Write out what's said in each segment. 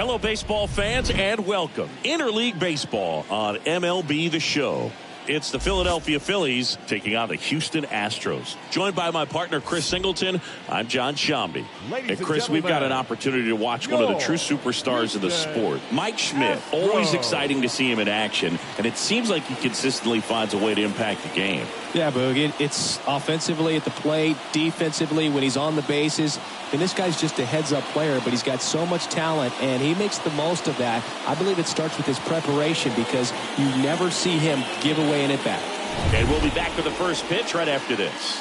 Hello, baseball fans, and welcome. Interleague Baseball on MLB The Show. It's the Philadelphia Phillies taking on the Houston Astros. Joined by my partner, Chris Singleton, I'm John Shambi. And Chris, we've got an opportunity to watch one of the true superstars of the sport. Mike Schmidt, always exciting to see him in action, and it seems like he consistently finds a way to impact the game. Yeah, Boog, it's offensively at the plate, defensively when he's on the bases. And this guy's just a heads-up player, but he's got so much talent, and he makes the most of that. I believe it starts with his preparation because you never see him give away an at-bat. And we'll be back with the first pitch right after this.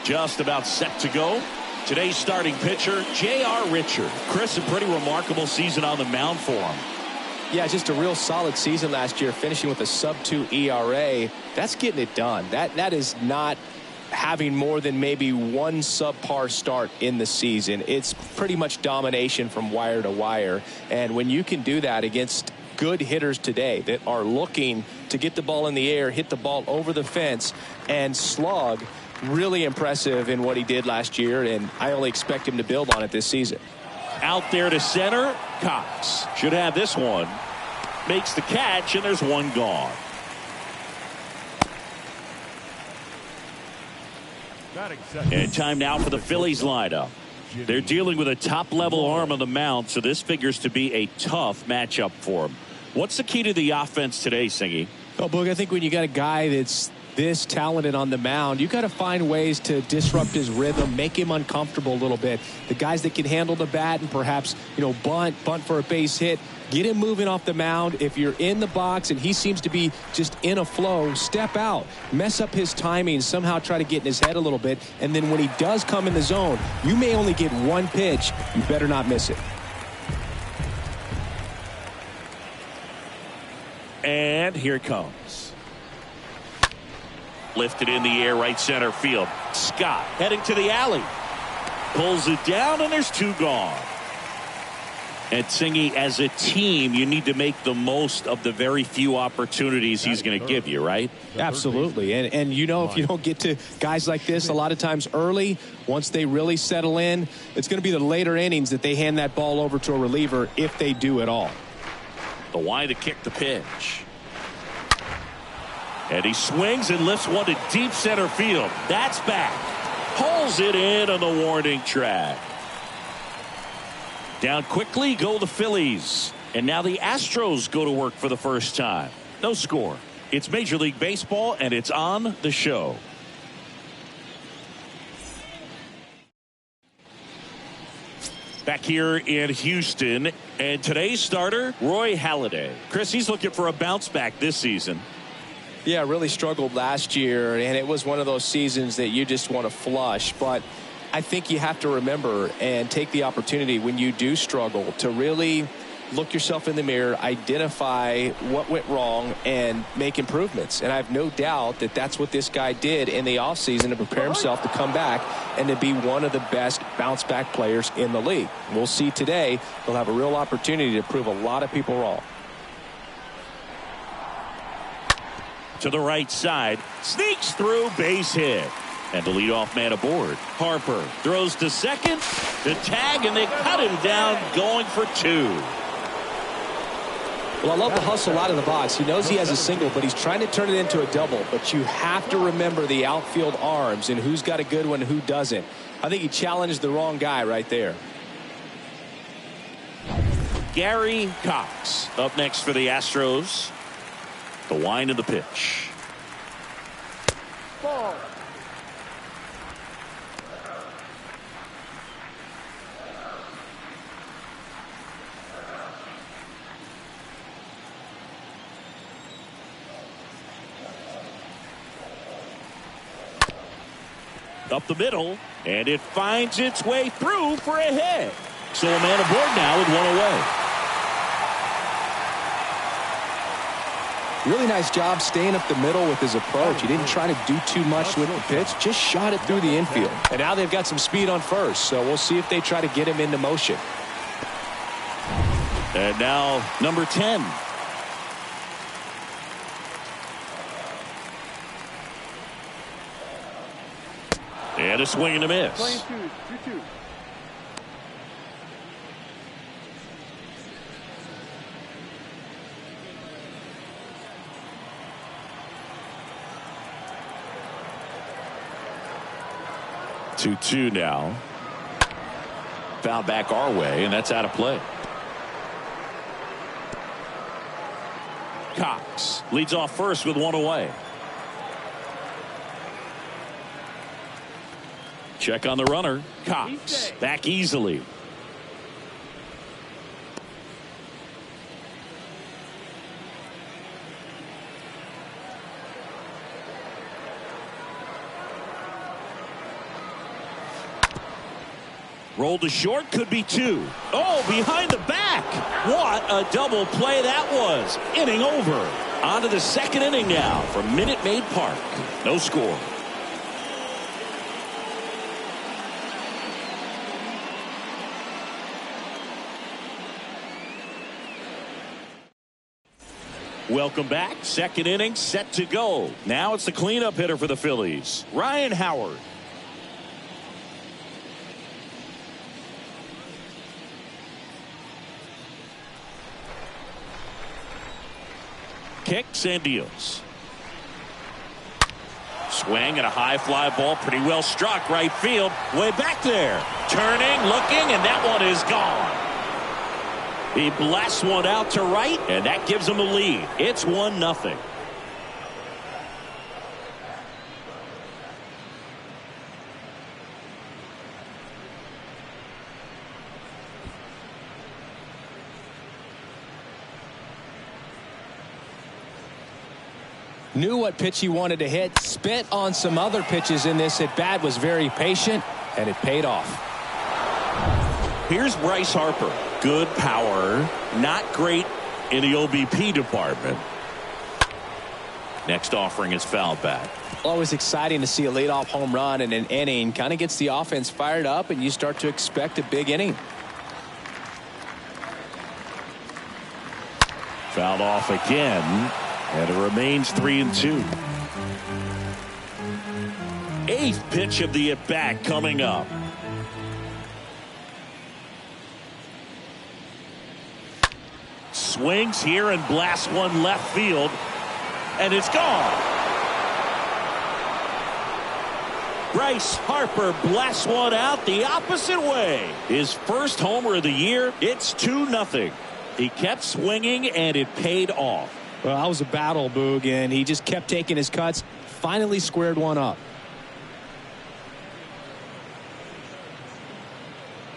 Just about set to go. Today's starting pitcher, J.R. Richard. Chris, a pretty remarkable season on the mound for him. Yeah, just a real solid season last year, finishing with a sub-2 ERA. That's getting it done. That is not having more than maybe one subpar start in the season. It's pretty much domination from wire to wire. And when you can do that against good hitters today that are looking to get the ball in the air, hit the ball over the fence, and slug, really impressive in what he did last year, and I only expect him to build on it this season. Out there to center, Cox should have this one. Makes the catch, and there's one gone. And time now for the Phillies lineup. They're dealing with a top-level arm on the mound, so this figures to be a tough matchup for them. What's the key to the offense today, Singy? Oh, Boog, I think when you got a guy that's this talented on the mound, you got to find ways to disrupt his rhythm, make him uncomfortable a little bit. The guys that can handle the bat and perhaps, bunt for a base hit, get him moving off the mound. If you're in the box and he seems to be just in a flow, step out, mess up his timing, somehow try to get in his head a little bit. And then when he does come in the zone, you may only get one pitch. You better not miss it. And here it comes. Lifted in the air, right center field. Scott heading to the alley. Pulls it down, and there's two gone. And Singy, as a team, you need to make the most of the very few opportunities he's going to give you, right? Absolutely. And if you don't get to guys like this a lot of times early, once they really settle in, it's going to be the later innings that they hand that ball over to a reliever if they do at all. The wide to kick the pitch. And he swings and lifts one to deep center field. That's back. Pulls it in on the warning track. Down quickly go the Phillies. And now the Astros go to work for the first time. No score. It's Major League Baseball, and it's on the show. Back here in Houston, and today's starter, Roy Halladay. Chris, he's looking for a bounce back this season. Yeah, really struggled last year, and it was one of those seasons that you just want to flush. But I think you have to remember and take the opportunity when you do struggle to really look yourself in the mirror, identify what went wrong, and make improvements. And I have no doubt that that's what this guy did in the offseason to prepare himself to come back and to be one of the best bounce-back players in the league. We'll see today. He'll have a real opportunity to prove a lot of people wrong. To the right side, sneaks through, base hit. And the leadoff man aboard. Harper throws to second, the tag, and they cut him down going for two. Well, I love the hustle out of the box. He knows he has a single, but he's trying to turn it into a double. But you have to remember the outfield arms and who's got a good one and who doesn't. I think he challenged the wrong guy right there. Gary Cox up next for the Astros. The wind of the pitch. Ball. Up the middle, and it finds its way through for a hit. So a man aboard now with one away. Really nice job staying up the middle with his approach. He didn't try to do too much with the pitch, just shot it through the infield. And now they've got some speed on first, so we'll see if they try to get him into motion. And now number 10. And a swing and a miss. 2-2 now. Foul back our way, and that's out of play. Cox leads off first with one away. Check on the runner. Cox back easily. Rolled to short, could be two. Oh, behind the back. What a double play that was. Inning over. On to the second inning now from Minute Maid Park. No score. Welcome back. Second inning set to go. Now it's the cleanup hitter for the Phillies, Ryan Howard. Kicks and deals. Swing and a high fly ball, pretty well struck right field, way back there. Turning, looking, and that one is gone. He blasts one out to right, and that gives him the lead. It's 1-0. Knew what pitch he wanted to hit, spit on some other pitches in this at bat, was very patient, and it paid off. Here's Bryce Harper. Good power, not great in the OBP department. Next offering is foul back. Always exciting to see a leadoff home run in an inning. Kind of gets the offense fired up, and you start to expect a big inning. Fouled off again. And it remains 3-2. Eighth pitch of the at-bat coming up. Swings here and blasts one left field. And it's gone. Bryce Harper blasts one out the opposite way. His first homer of the year. It's 2-0. He kept swinging and it paid off. Well, that was a battle, Boog, and he just kept taking his cuts. Finally squared one up.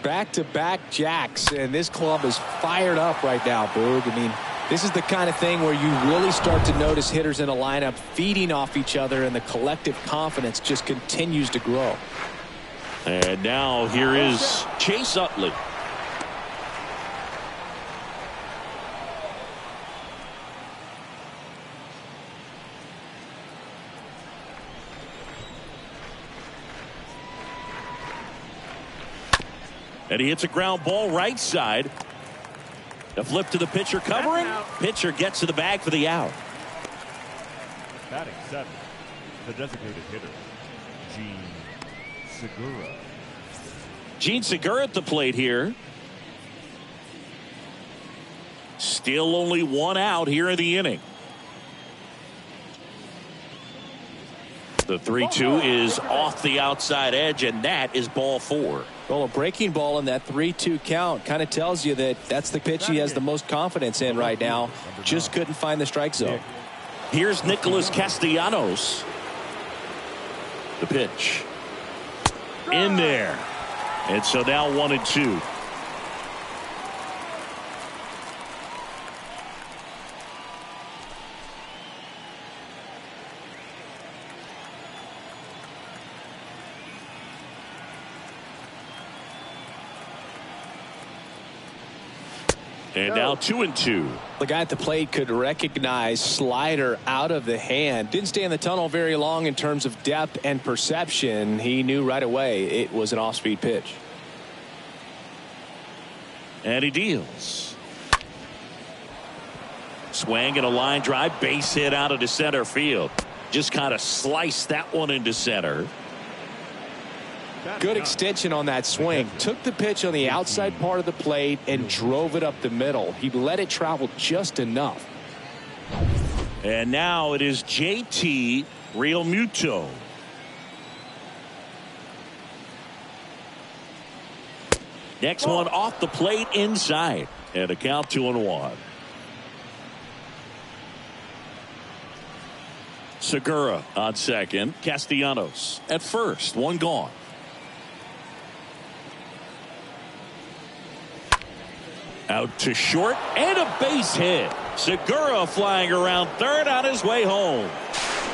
Back-to-back jacks, and this club is fired up right now, Boog. I mean, this is the kind of thing where you really start to notice hitters in a lineup feeding off each other, and the collective confidence just continues to grow. And now here is Chase Utley. And he hits a ground ball right side. The flip to the pitcher covering. Pitcher gets to the bag for the out. Batting seventh, the designated hitter, Gene Segura. Gene Segura at the plate here. Still only one out here in the inning. The 3-2 is off the outside edge, and that is ball 4. Well, a breaking ball in that 3-2 count kind of tells you that that's the pitch he has the most confidence in right now. Just couldn't find the strike zone. Here's Nicholas Castellanos. The pitch. In there. And so now 1-2. And now 2-2. The guy at the plate could recognize slider out of the hand. Didn't stay in the tunnel very long in terms of depth and perception. He knew right away it was an off-speed pitch. And he deals. Swing and a line drive, base hit out into center field. Just kind of sliced that one into center. Good extension on that swing. Took the pitch on the outside part of the plate and drove it up the middle. He let it travel just enough. And now it is JT Realmuto. Next one off the plate inside. And a count 2-1. Segura on second. Castellanos at first. One gone. Out to short and a base hit. Segura flying around third on his way home.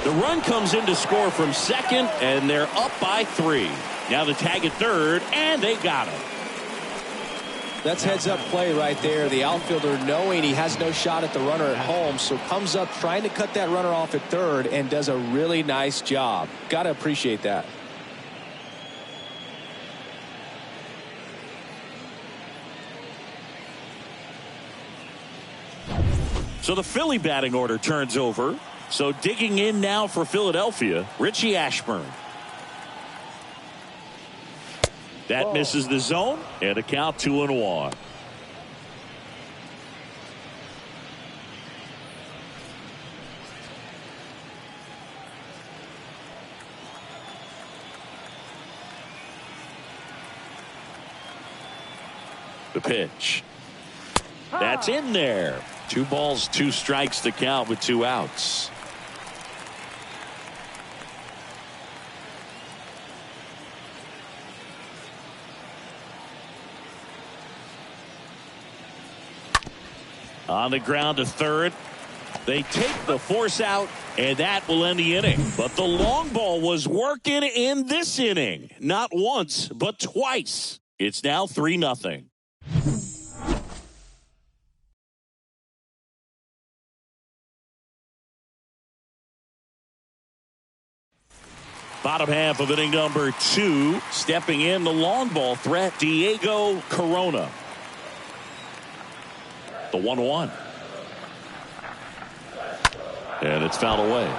The run comes in to score from second, and they're up by 3. Now the tag at third, and they got him. That's heads-up play right there. The outfielder knowing he has no shot at the runner at home, so comes up trying to cut that runner off at third and does a really nice job. Got to appreciate that. So the Philly batting order turns over. So digging in now for Philadelphia, Richie Ashburn. That misses the zone, and a count 2-1. The pitch. That's in there. 2 balls, 2 strikes to count with 2 outs. On the ground to third. They take the force out, and that will end the inning. But the long ball was working in this inning. Not once, but twice. It's now 3-0. Bottom half of inning number 2. Stepping in the long ball threat, Diego Corona. The 1-1. And it's fouled away.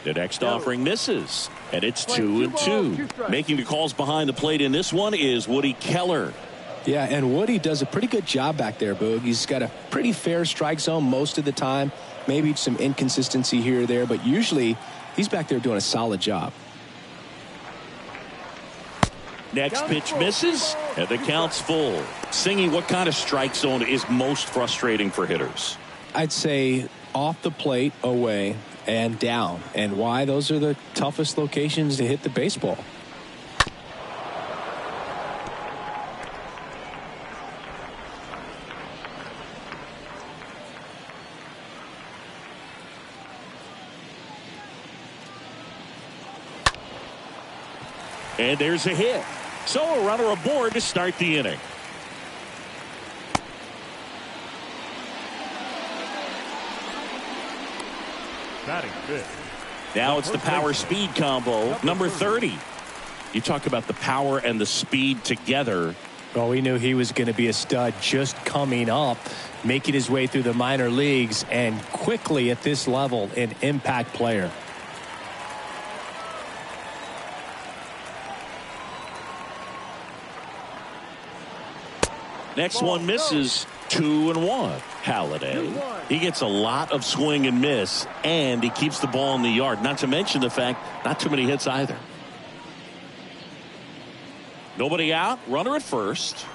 The next offering misses. And it's 2-2. Making the calls behind the plate in this one is Woody Keller. Yeah, and Woody does a pretty good job back there, Boog. He's got a pretty fair strike zone most of the time. Maybe some inconsistency here or there, but usually he's back there doing a solid job. Next pitch misses, and the count's full. Singy, what kind of strike zone is most frustrating for hitters? I'd say off the plate, away, and down. And why? Those are the toughest locations to hit the baseball. And there's a hit. So a runner aboard to start the inning. Batting fifth. Now it's the power speed combo, number 30. You talk about the power and the speed together. Well, we knew he was going to be a stud just coming up, making his way through the minor leagues, and quickly at this level, an impact player. Next one misses. 2-1. Halladay. He gets a lot of swing and miss, and he keeps the ball in the yard. Not to mention the fact, not too many hits either. Nobody out. Runner at first.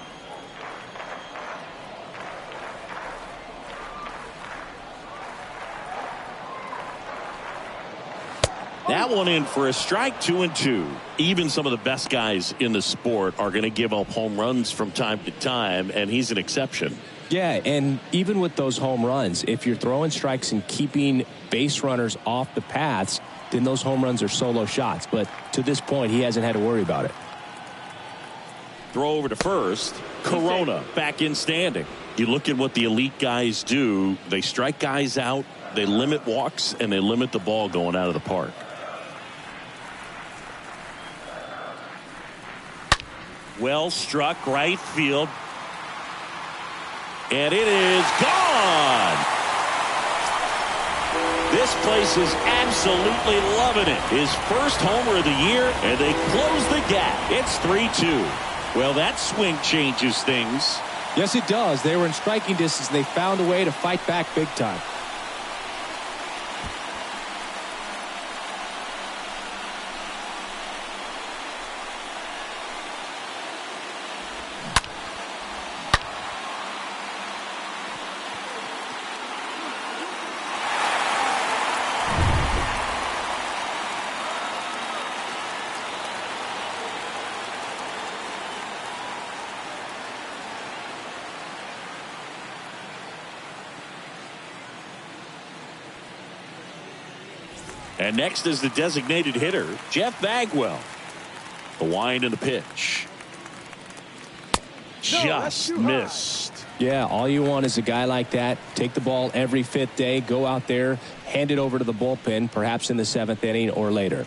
That one in for a strike. 2-2. Even some of the best guys in the sport are going to give up home runs from time to time, and he's an exception. Yeah, and even with those home runs, if you're throwing strikes and keeping base runners off the paths, then those home runs are solo shots. But to this point, he hasn't had to worry about it. Throw over to first. Corona back in standing. You look at what the elite guys do. They strike guys out, they limit walks, and they limit the ball going out of the park. Well struck right field. And it is gone. This place is absolutely loving it. His first homer of the year, and they close the gap. It's 3-2. Well, that swing changes things. Yes, it does. They were in striking distance, and they found a way to fight back big time. And next is the designated hitter, Jeff Bagwell. The wind and the pitch. Just missed. Yeah, all you want is a guy like that. Take the ball every fifth day, go out there, hand it over to the bullpen, perhaps in the seventh inning or later.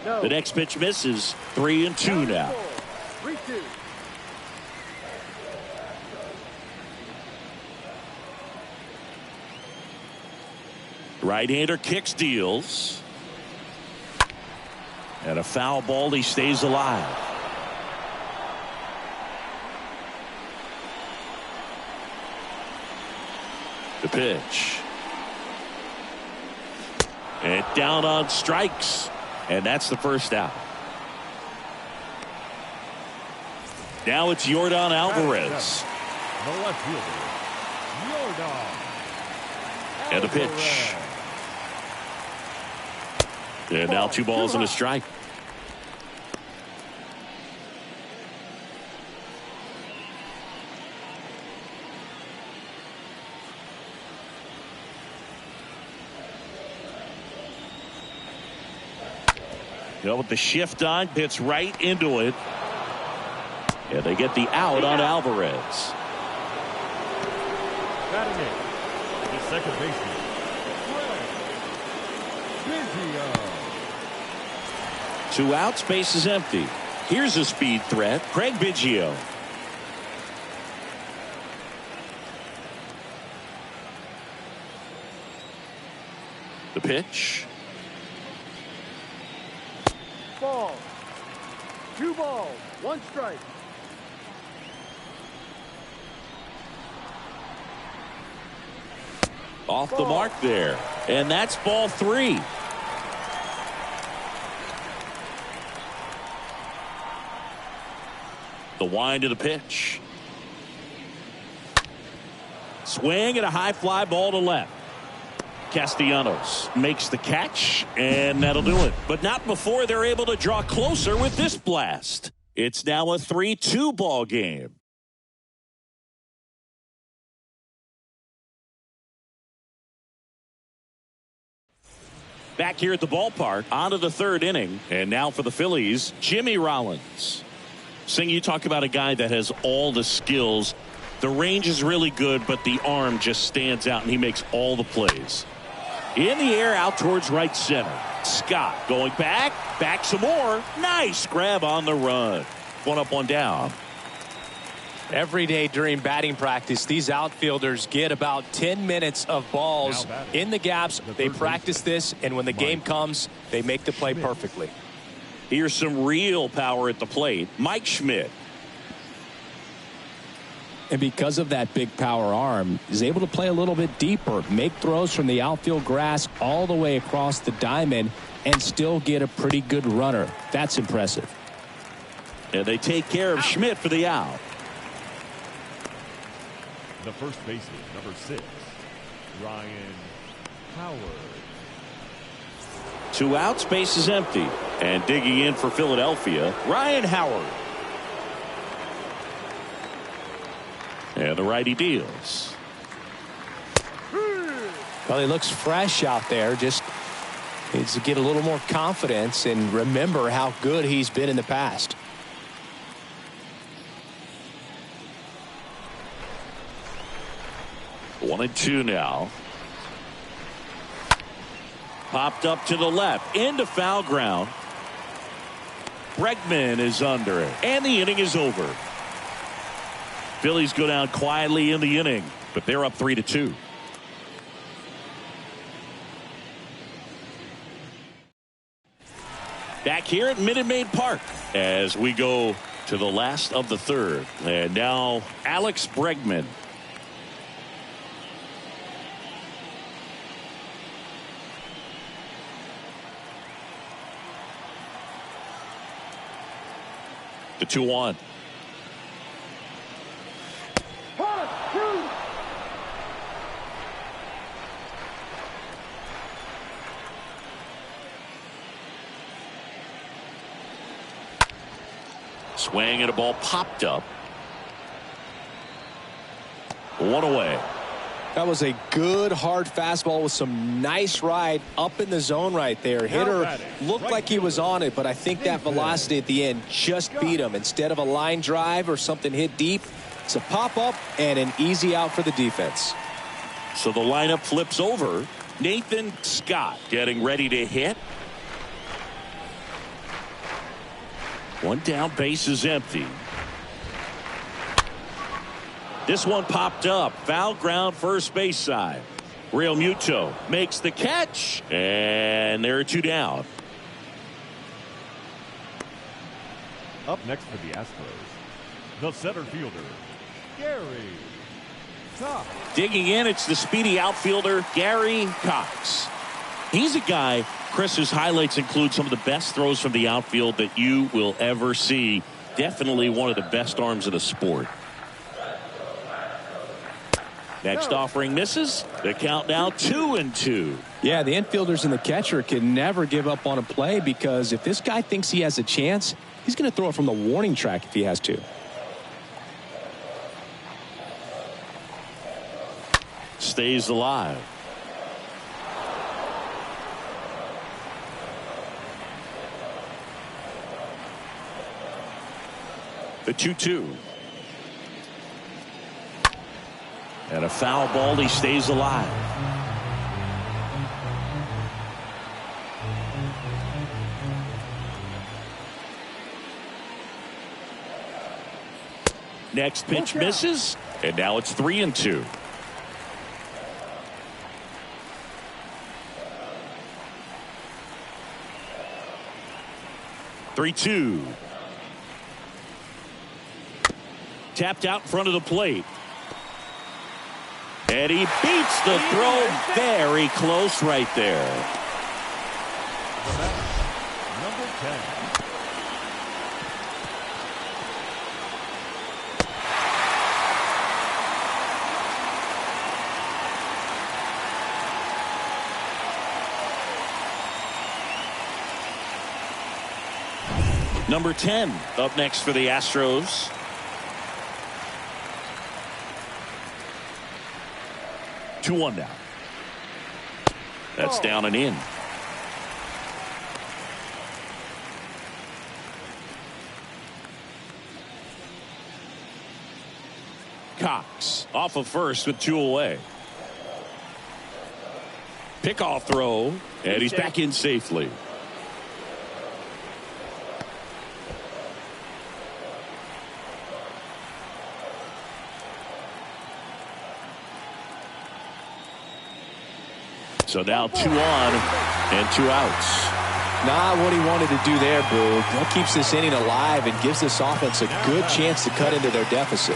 The next pitch misses. 3-2 now. 3-2. Right-hander kicks, deals. And a foul ball. He stays alive. The pitch. And down on strikes. And that's the first out. Now it's Yordan Alvarez. The left fielder, Yordan. And the pitch. And now 2 balls and a strike. With the shift on, hits right into it. And they get the out on Alvarez. Batting in, the second baseman, Biggio. 2 outs, base is empty. Here's a speed threat, Craig Biggio. The pitch. Ball. 2 balls, 1 strike. Off the mark there. And that's ball 3. The wind of the pitch. Swing and a high fly ball to left. Castellanos makes the catch, and that'll do it. But not before they're able to draw closer with this blast. It's now a 3-2 ball game. Back here at the ballpark, on to the 3rd inning. And now for the Phillies, Jimmy Rollins. Sing, you talk about a guy that has all the skills. The range is really good, but the arm just stands out, and he makes all the plays. In the air, out towards right center. Scott going back some more. Nice grab on the run. 1 up, 1 down. Every day during batting practice, these outfielders get about 10 minutes of balls in the gaps. They practice this, and when the game comes, they make the play perfectly. Here's some real power at the plate. Mike Schmidt. And because of that big power arm, is able to play a little bit deeper, make throws from the outfield grass all the way across the diamond, and still get a pretty good runner. That's impressive. And they take care of Schmidt for the out. The first baseman, number 6, Ryan Howard. 2 outs, base is empty. And digging in for Philadelphia, Ryan Howard. And the righty deals. Well, he looks fresh out there. Just needs to get a little more confidence and remember how good he's been in the past. One and 2 now. Popped up to the left into foul ground. Bregman is under it, and the inning is over. Phillies go down quietly in the inning, but they're up 3-2. Back here at Minute Maid Park as we go to the last of the third. And now Alex Bregman. The 2-1. Swing and a ball popped up. 1 away. That was a good hard fastball with some nice ride up in the zone right there. Hitter looked like he was on it, but I think that velocity at the end just beat him. Instead of a line drive or something hit deep, it's a pop up and an easy out for the defense. So the lineup flips over. Nathan Scott getting ready to hit. One down, base is empty. This one popped up. Foul ground, first base side. Real Muto makes the catch, and there are 2 down. Up next for the Astros, the center fielder, Gary Cox. Digging in, it's the speedy outfielder, Gary Cox. He's a guy, Chris, whose highlights include some of the best throws from the outfield that you will ever see. Definitely one of the best arms of the sport. Next offering misses. The count now 2-2. Yeah, the infielders and the catcher can never give up on a play, because if this guy thinks he has a chance, he's going to throw it from the warning track if he has to. Stays alive. The 2-2. And a foul ball. He stays alive. Next pitch misses. And now it's 3-2. Three-two. Tapped out in front of the plate. And he beats the throw very close right there. Number 10. Number 10 up next for the Astros. Two one now. That's down and in. Cox off of first with 2 away. Pickoff throw, and he's back in safely. So now 2 on and 2 outs. Not what he wanted to do there, Boo. That keeps this inning alive and gives this offense a good chance to cut into their deficit.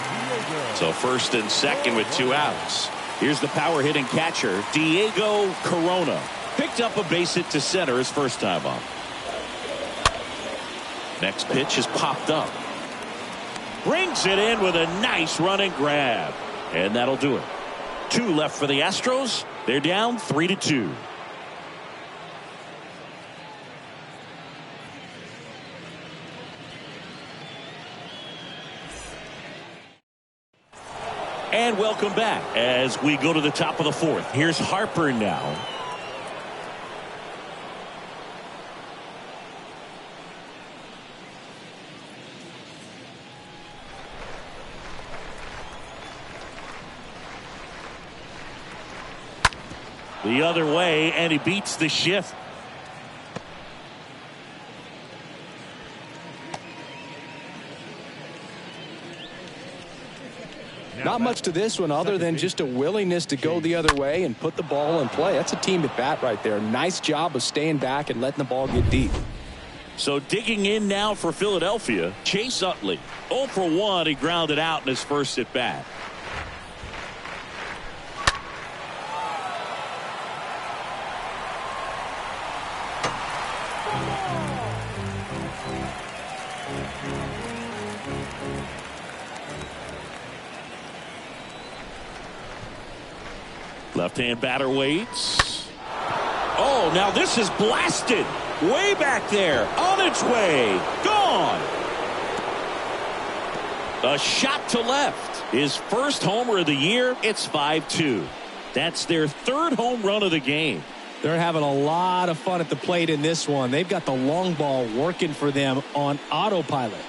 So first and second with 2 outs. Here's the power hitting catcher, Diego Corona. Picked up a base hit to center his first time up. Next pitch is popped up. Brings it in with a nice running grab. And that'll do it. 2 left for the Astros. They're down 3-2. And welcome back as we go to the top of the 4th. Here's Harper now. The other way, and he beats the shift. Not much to this one other than just a willingness to go the other way and put the ball in play. That's a team at bat right there. Nice job of staying back and letting the ball get deep. So digging in now for Philadelphia, Chase Utley. 0 for 1. He grounded out in his first at bat. Left-hand batter waits. Oh, now this is blasted. Way back there. On its way. Gone. A shot to left. His first homer of the year. It's 5-2. That's their third home run of the game. They're having a lot of fun at the plate in this one. They've got the long ball working for them on autopilot.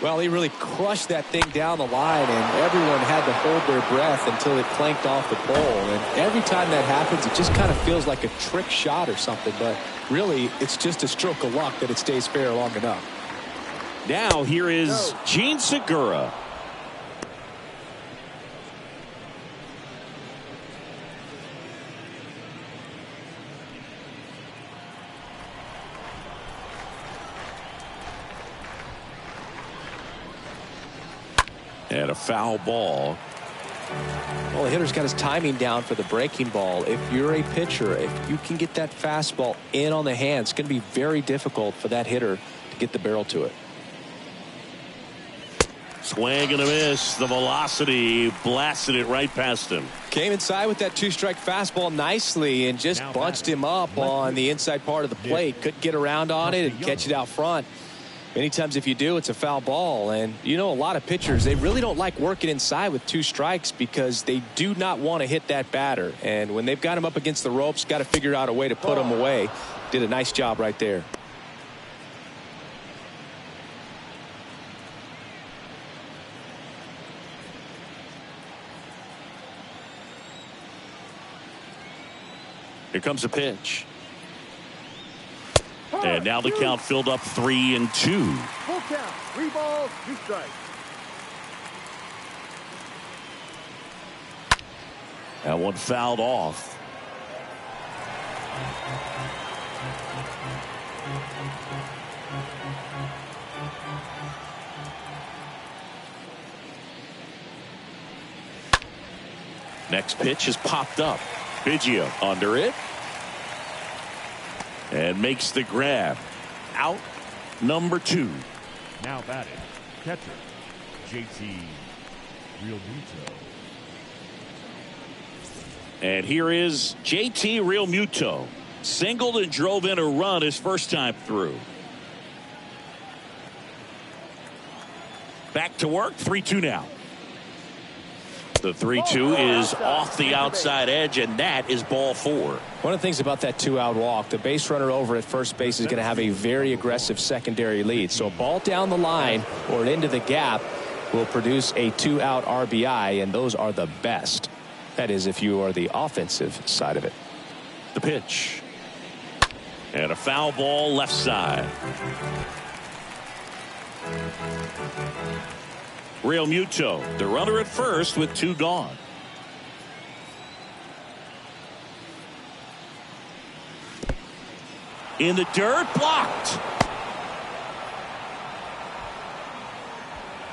Well, he really crushed that thing down the line, and everyone had to hold their breath until it clanked off the pole. And every time that happens, it just kind of feels like a trick shot or something. But really, it's just a stroke of luck that it stays fair long enough. Now here is Gene Segura. And a foul ball. Well, the hitter's got his timing down for the breaking ball. If you're a pitcher, if you can get that fastball in on the hand, it's going to be very difficult for that hitter to get the barrel to it. Swing and a miss. The velocity blasted it right past him. Came inside with that two-strike fastball nicely and just bunched him up on the inside part of the plate. Couldn't get around on it and catch it out front. Many times if you do, it's a foul ball. And you know, a lot of pitchers, they really don't like working inside with two strikes because they do not want to hit that batter. And when they've got him up against the ropes, got to figure out a way to put him away. Did a nice job right there. Here comes a pitch. And now the count filled up 3-2. Full count. 3 balls, 2 strikes. That one fouled off. Next pitch is popped up. Biggio under it. And makes the grab. Out number 2. Now batting, catcher, JT Realmuto. And here is JT Realmuto. Singled and drove in a run his first time through. Back to work. 3-2 now. The 3-2 is off the outside edge, and that is ball 4. One of the things about that 2-out walk, the base runner over at first base is going to have a very aggressive secondary lead. So a ball down the line or into the gap will produce a 2-out RBI, and those are the best. That is, if you are the offensive side of it. The pitch. And a foul ball left side. Realmuto, the runner at first with 2 gone. In the dirt, blocked.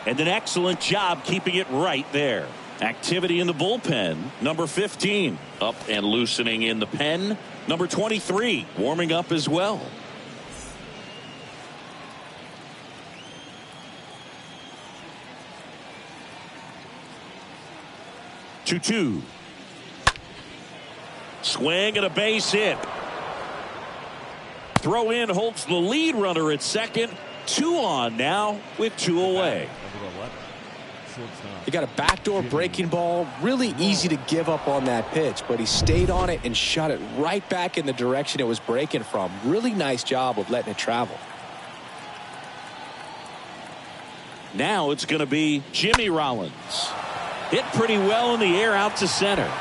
And an excellent job keeping it right there. Activity in the bullpen. Number 15 up and loosening in the pen. Number 23 warming up as well. Two. Swing and a base hit. Throw in holds the lead runner at second. 2 on now with 2 away. He got a backdoor breaking ball. Really easy to give up on that pitch, but he stayed on it and shot it right back in the direction it was breaking from. Really nice job of letting it travel. Now it's going to be Jimmy Rollins. Hit pretty well in the air out to center.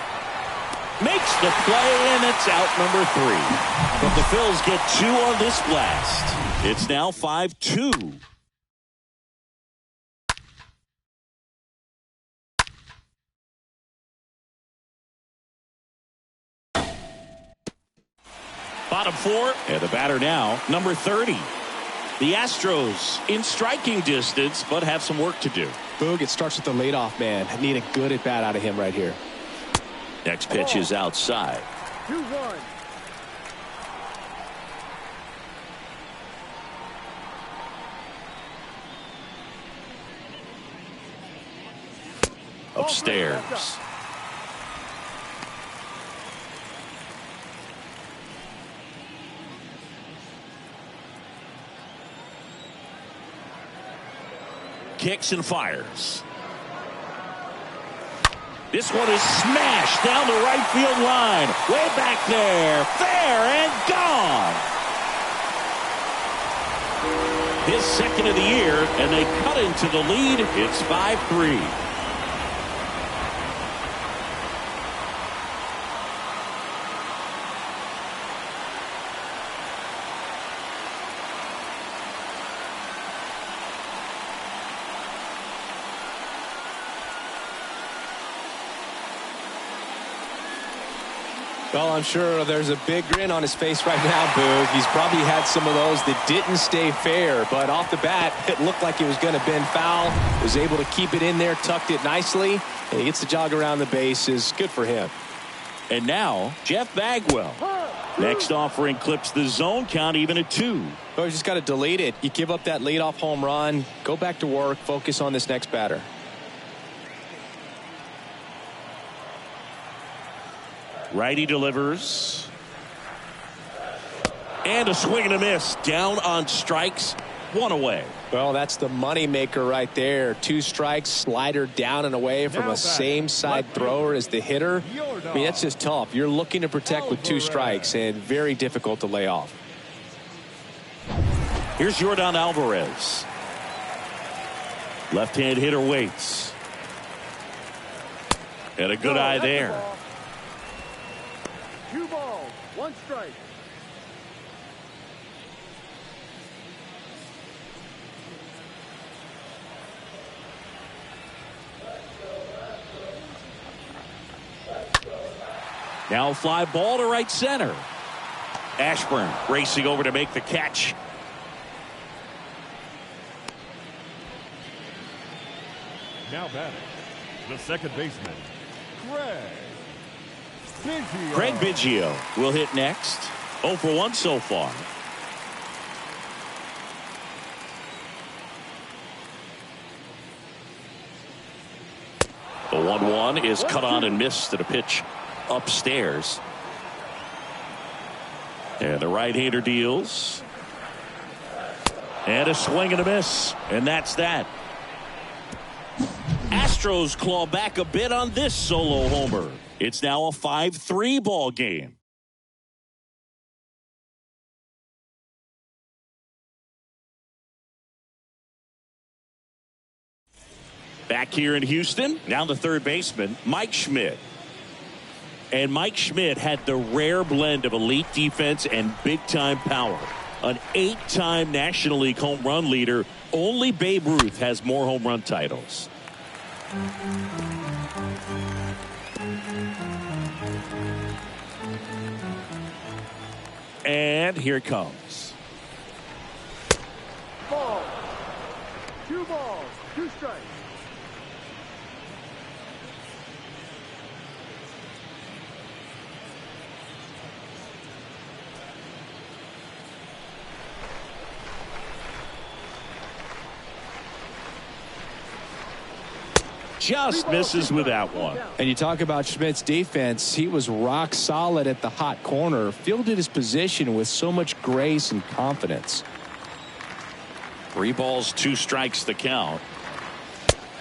Makes the play, and it's out number 3. But the Phils get 2 on this blast. It's now 5-2. Bottom 4, and the batter now, number 30. The Astros in striking distance, but have some work to do. Boog, it starts with the leadoff man. I need a good at-bat out of him right here. Next pitch is outside. 2-1. Upstairs. Kicks and fires. This one is smashed down the right field line. Way back there. Fair and gone. His second of the year, and they cut into the lead. It's 5-3. Well, I'm sure there's a big grin on his face right now, Boog. He's probably had some of those that didn't stay fair, but off the bat, it looked like it was going to bend foul. Was able to keep it in there, tucked it nicely, and he gets the jog around the bases. Good for him. And now, Jeff Bagwell. Next offering clips the zone count even at 2. Oh, you just got to delete it. You give up that leadoff home run, go back to work, focus on this next batter. Righty delivers. And a swing and a miss. Down on strikes. 1 away. Well, that's the money maker right there. 2 strikes, slider down and away from a same side thrower as the hitter. I mean, that's just tough. You're looking to protect with 2 strikes and very difficult to lay off. Here's Yordan Alvarez. Left-hand hitter waits. And a good eye there. 2 balls, 1 strike. Now a fly ball to right center. Ashburn racing over to make the catch. Now batting, the second baseman, Craig Biggio will hit next. 0 for 1 so far. The 1-1 is cut on and missed at a pitch upstairs. And the right-hander deals. And a swing and a miss. And that's that. Astros claw back a bit on this solo homer. It's now a 5-3 ball game. Back here in Houston, down the third baseman, Mike Schmidt. And Mike Schmidt had the rare blend of elite defense and big-time power. An 8-time National League home run leader. Only Babe Ruth has more home run titles. And here it comes. Ball. 2 balls, 2 strikes. Just misses with that one. And you talk about Schmidt's defense. He was rock solid at the hot corner, fielded his position with so much grace and confidence. 3 balls, 2 strikes the count.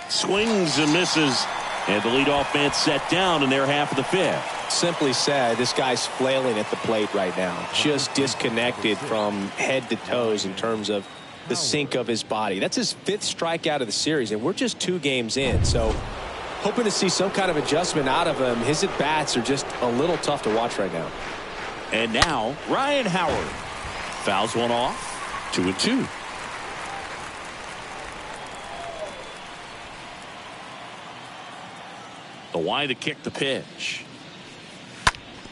Swings and misses. And the leadoff man set down in their half of the 5th. Simply said, this guy's flailing at the plate right now. Just disconnected from head to toes in terms of the sink of his body. That's his 5th strikeout of the series, and we're just 2 games in. So hoping to see some kind of adjustment out of him. His at-bats are just a little tough to watch right now. And now Ryan Howard fouls one off. 2-2. The wide to kick the pitch.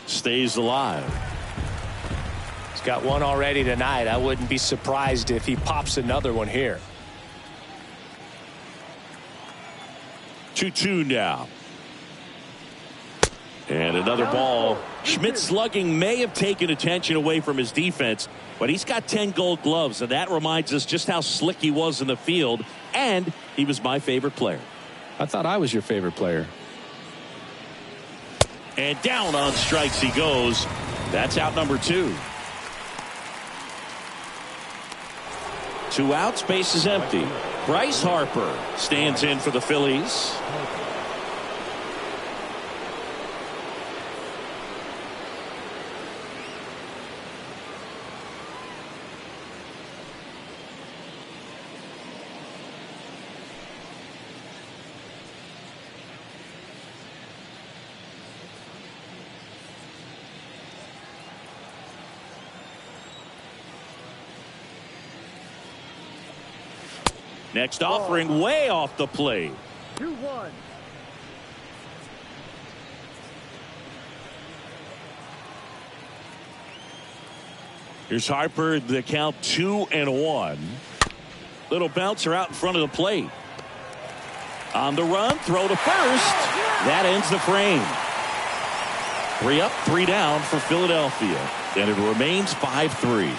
Stays alive. He's got one already tonight. I wouldn't be surprised if he pops another one here. 2-2 now. And another ball. Schmidt's slugging may have taken attention away from his defense, but he's got 10 gold gloves, and that reminds us just how slick he was in the field, and he was my favorite player. I thought I was your favorite player. And down on strikes he goes. That's out number 2. 2 outs, base is empty. Bryce Harper stands in for the Phillies. Next offering way off the plate. 2-1. Here's Harper, the count 2-1. Little bouncer out in front of the plate. On the run, throw to first. That ends the frame. 3 up, 3 down for Philadelphia. And it remains 5-3.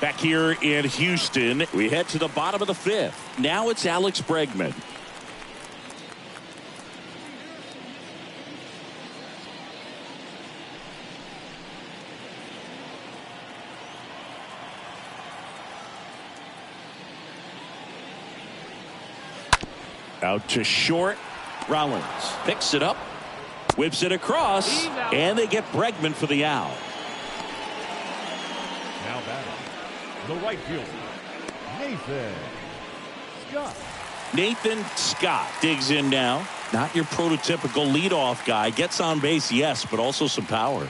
Back here in Houston, we head to the bottom of the 5th. Now it's Alex Bregman. Out to short. Rollins picks it up, whips it across, and they get Bregman for the out. Now batting, the right fielder, Nathan Scott. Nathan Scott digs in now. Not your prototypical leadoff guy. Gets on base, yes, but also some power.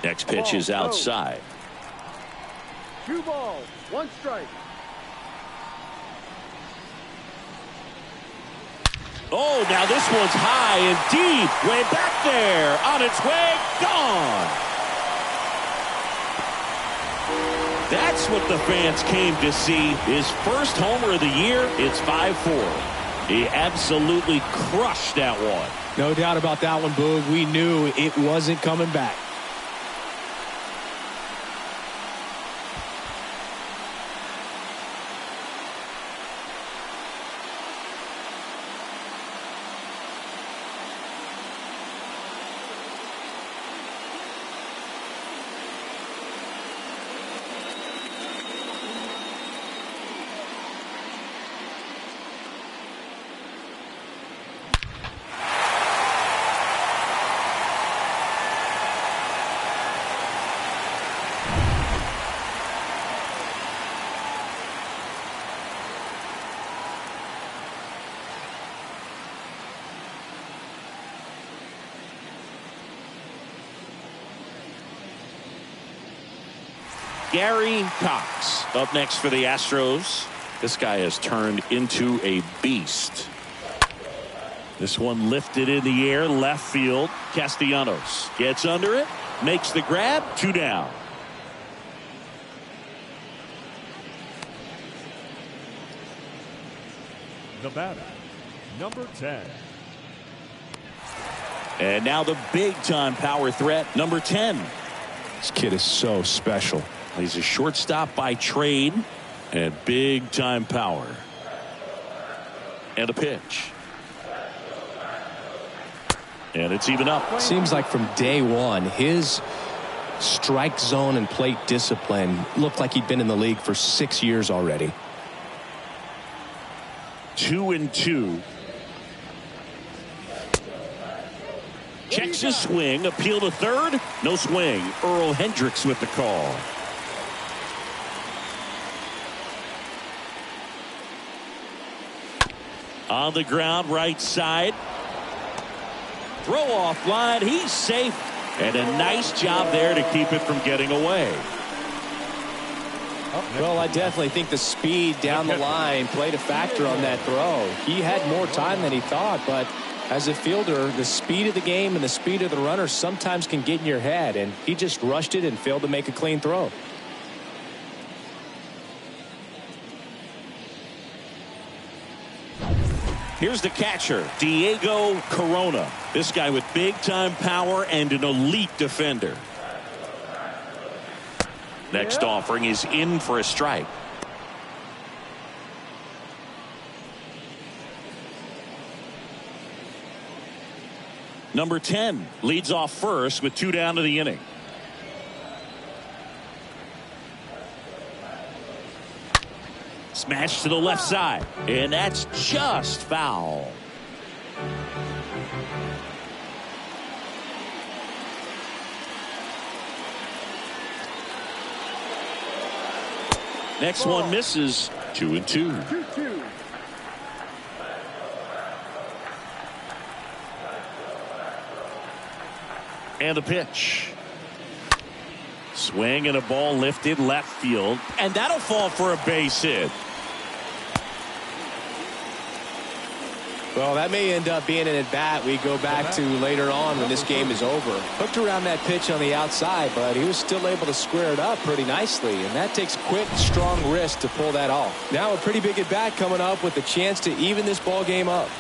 Next pitch is outside. 2 balls, 1 strike. Oh, now this one's high and deep. Way back there. On its way. Gone. That's what the fans came to see. His first homer of the year. It's 5-4. He absolutely crushed that one. No doubt about that one, Boog. We knew it wasn't coming back. Gary Cox up next for the Astros. This guy has turned into a beast. This one lifted in the air, left field. Castellanos gets under it, makes the grab, 2 down. The batter, number 10. And now the big-time power threat, number 10. This kid is so special. He's a shortstop by trade and big-time power. And a pitch. And it's even up. Seems like from day one, his strike zone and plate discipline looked like he'd been in the league for 6 years already. 2-2. Checks his swing. Appeal to third. No swing. Earl Hendricks with the call. On the ground, right side. Throw off line. He's safe. And a nice job there to keep it from getting away. Well, I definitely think the speed down the line played a factor on that throw. He had more time than he thought, but as a fielder, the speed of the game and the speed of the runner sometimes can get in your head, and he just rushed it and failed to make a clean throw. Here's the catcher, Diego Corona. This guy with big-time power and an elite defender. Next offering is in for a strike. Number 10 leads off first with 2 down to the inning. Smash to the left side, and that's just foul. Next one misses. 2-2. 2-2. And the pitch. Swing and a ball lifted left field, and that'll fall for a base hit. Well, that may end up being an at-bat we go back to later on when this game is over. Hooked around that pitch on the outside, but he was still able to square it up pretty nicely, and that takes quick, strong wrist to pull that off. Now a pretty big at-bat coming up with a chance to even this ball game up.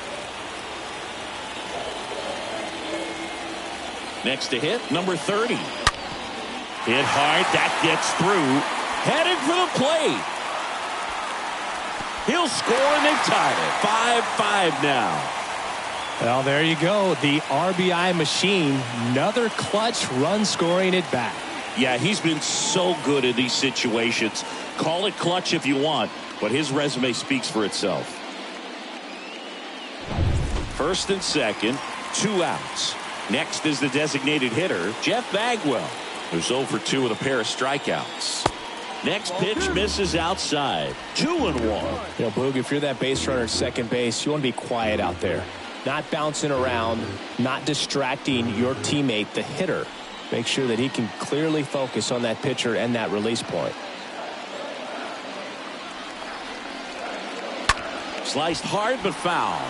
Next to hit, number 30. Hit hard, that gets through. Headed for the plate. He'll score, and they've tied it. 5-5 now. Well, there you go. The RBI machine. Another clutch run scoring at bat. Yeah, he's been so good in these situations. Call it clutch if you want, but his resume speaks for itself. First and second, 2 outs. Next is the designated hitter, Jeff Bagwell, who's 0 for 2 with a pair of strikeouts. Next pitch misses outside. 2-1. You know, Boog, if you're that base runner at second base, you want to be quiet out there. Not bouncing around, not distracting your teammate, the hitter. Make sure that he can clearly focus on that pitcher and that release point. Sliced hard but foul.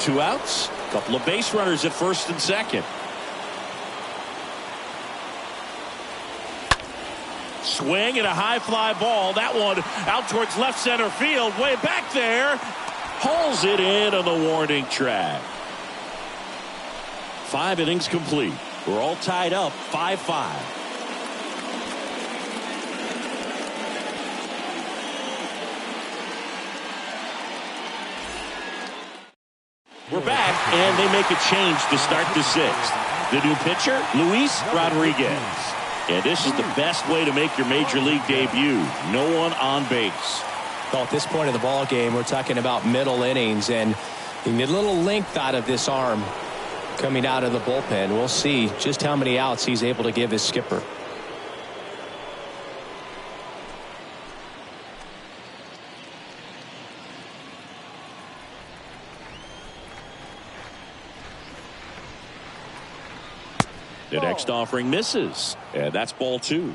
2 outs. Couple of base runners at first and second. Swing and a high fly ball. That one out towards left center field. Way back there. Hauls it in on the warning track. 5 innings complete. We're all tied up 5-5. We're back, and they make a change to start the 6th. The new pitcher, Luis Rodriguez. And this is the best way to make your major league debut. No one on base. Well, at this point of the ball game, we're talking about middle innings, and you get a little length out of this arm coming out of the bullpen. We'll see just how many outs he's able to give his skipper. The next offering misses, and that's ball 2.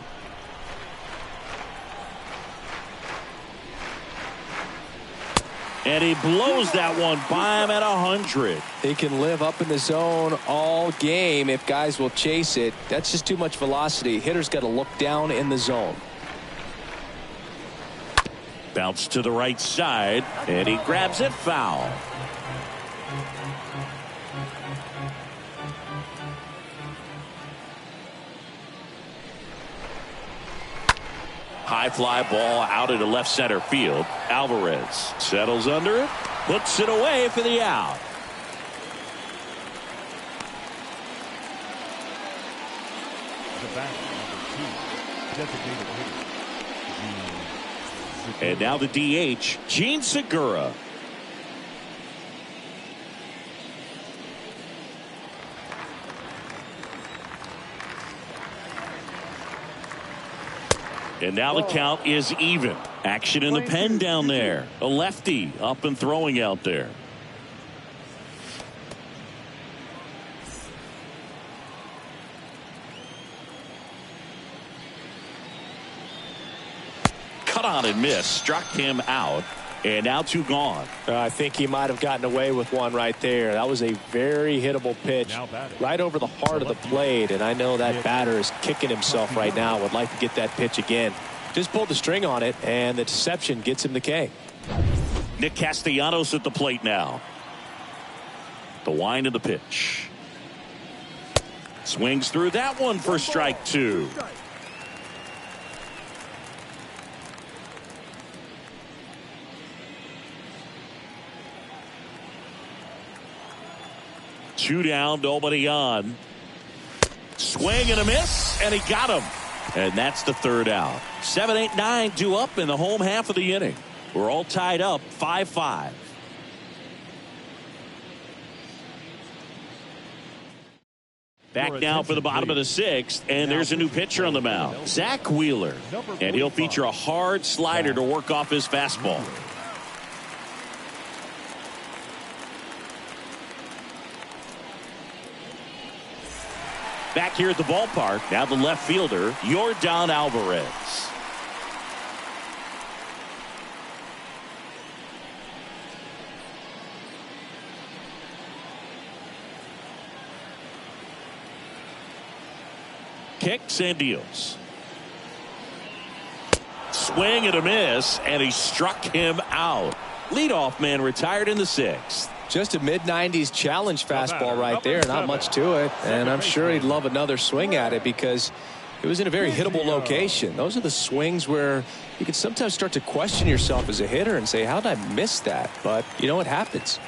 And he blows that one by him at 100. He can live up in the zone all game if guys will chase it. That's just too much velocity. Hitter's got to look down in the zone. Bounce to the right side, and he grabs it foul. High fly ball out into left center field. Alvarez settles under it, puts it away for the out. The back, number 2, designated hitter, And now the DH, Gene Segura. And now the count is even. Action in the pen down there. A lefty up and throwing out there. Cut on and miss. Struck him out. And now 2 gone. I think he might have gotten away with one right there. That was a very hittable pitch right over the heart of the plate. And I know that batter is kicking himself right now. Would like to get that pitch again. Just pulled the string on it, and the deception gets him the K. Nick Castellanos at the plate now. The wind of the pitch. Swings through that one for strike 2. Two down, nobody on. Swing and a miss, and he got him. And that's the 3rd out. 7, 8, 9 due up in the home half of the inning. We're all tied up 5-5. Back now for the bottom of the 6th, and there's a new pitcher on the mound, Zach Wheeler. And he'll feature a hard slider to work off his fastball. Back here at the ballpark, now the left fielder, Yordan Alvarez. Kicks and deals. Swing and a miss, and he struck him out. Leadoff man retired in the 6th. Just a mid-90s challenge fastball right there. Not much to it. And I'm sure he'd love another swing at it because it was in a very hittable location. Those are the swings where you can sometimes start to question yourself as a hitter and say, how did I miss that? But, you know, it happens.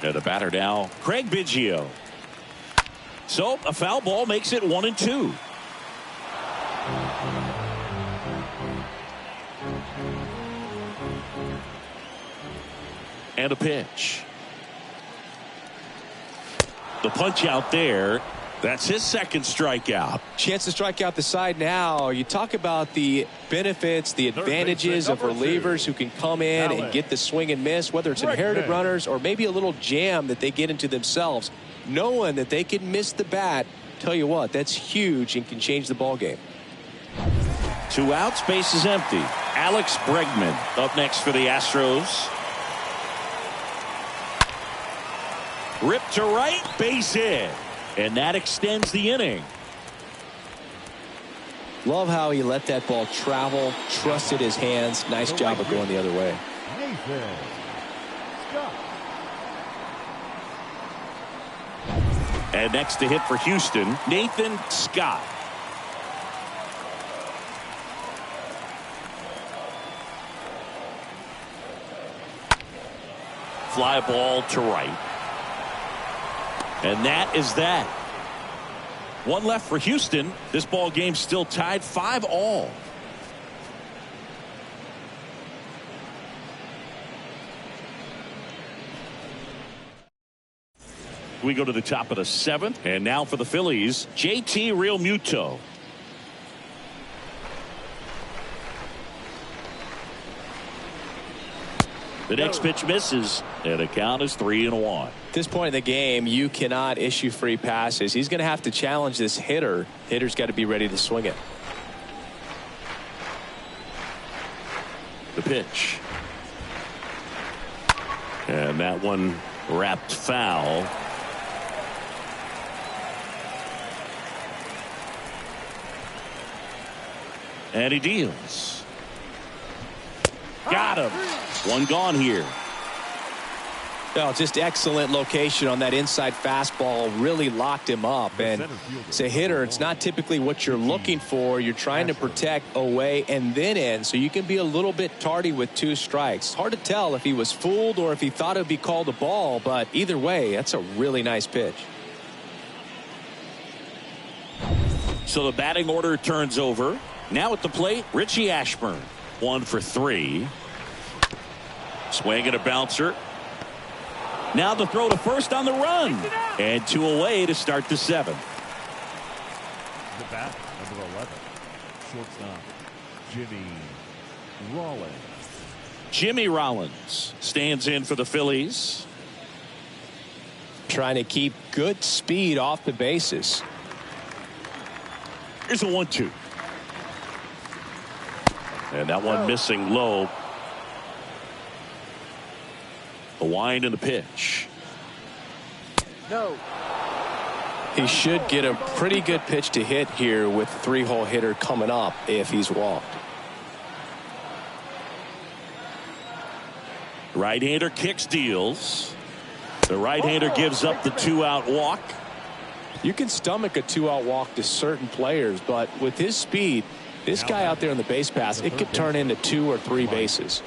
And the batter now, Craig Biggio. So a foul ball makes it 1-2. And a pitch. The punch out there. That's his 2nd strikeout. Chance to strike out the side now. You talk about the benefits, the advantages of relievers who can come in and get the swing and miss, whether it's inherited runners or maybe a little jam that they get into themselves. Knowing that they can miss the bat, tell you what, that's huge and can change the ball game. 2 outs, base is empty. Alex Bregman up next for the Astros. Ripped to right, base hit. And that extends the inning. Love how he let that ball travel, trusted his hands. Nice job of going the other way. And next to hit for Houston, Nathan Scott. Fly ball to right. And that is that. 1 left for Houston. This ball game still tied 5-all. We go to the top of the 7th. And now for the Phillies, JT Realmuto. The next pitch misses, and the count is 3-1. At this point in the game, you cannot issue free passes. He's going to have to challenge this hitter. Hitter's got to be ready to swing it. The pitch. And that one wrapped foul. And he deals. Got him. 1 gone here. Oh, just excellent location on that inside fastball. Really locked him up. And as a hitter, it's not typically what you're looking for. You're trying to protect away and then in, so you can be a little bit tardy with 2 strikes. Hard to tell if he was fooled or if he thought it would be called a ball, but either way, that's a really nice pitch. So the batting order turns over. Now at the plate, Richie Ashburn. 1 for 3. Swing and a bouncer. Now the throw to first on the run. And 2 away to start the 7th. The bat, number 11, shortstop, Jimmy Rollins. Jimmy Rollins stands in for the Phillies. Trying to keep good speed off the bases. Here's a 1-2. And that one missing low. The wind and the pitch. No. He should get a pretty good pitch to hit here with the 3-hole hitter coming up if he's walked. Right-hander kicks, deals. The right-hander gives up the 2-out walk. You can stomach a 2-out walk to certain players, but with his speed, this guy out there on the base pass, it could turn into 2 or 3 bases.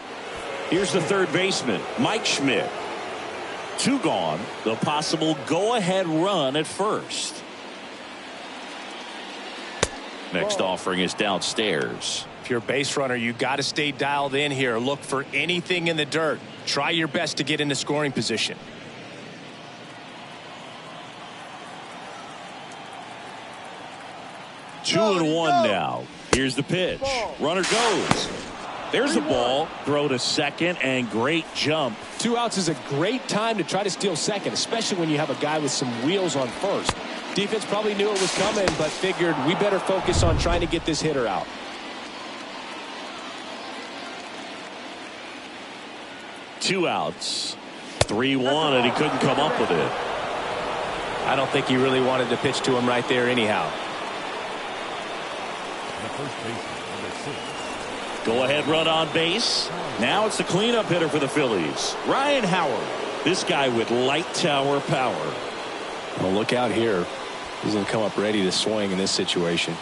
Here's the third baseman, Mike Schmidt. 2 gone. The possible go-ahead run at first. Next offering is downstairs. If you're a base runner, you got to stay dialed in here. Look for anything in the dirt. Try your best to get into scoring position. Two and one now. Here's the pitch. Runner goes. There's the ball. Throw to second and great jump. 2 outs is a great time to try to steal second, especially when you have a guy with some wheels on first. Defense probably knew it was coming, but figured we better focus on trying to get this hitter out. Two outs. 3-1, and he couldn't come up with it. I don't think he really wanted to pitch to him right there anyhow. The first baseman, number 6. Go ahead run on base. Now it's the cleanup hitter for the Phillies, Ryan Howard. This guy with light tower power. Well, look out here. He's going to come up ready to swing in this situation.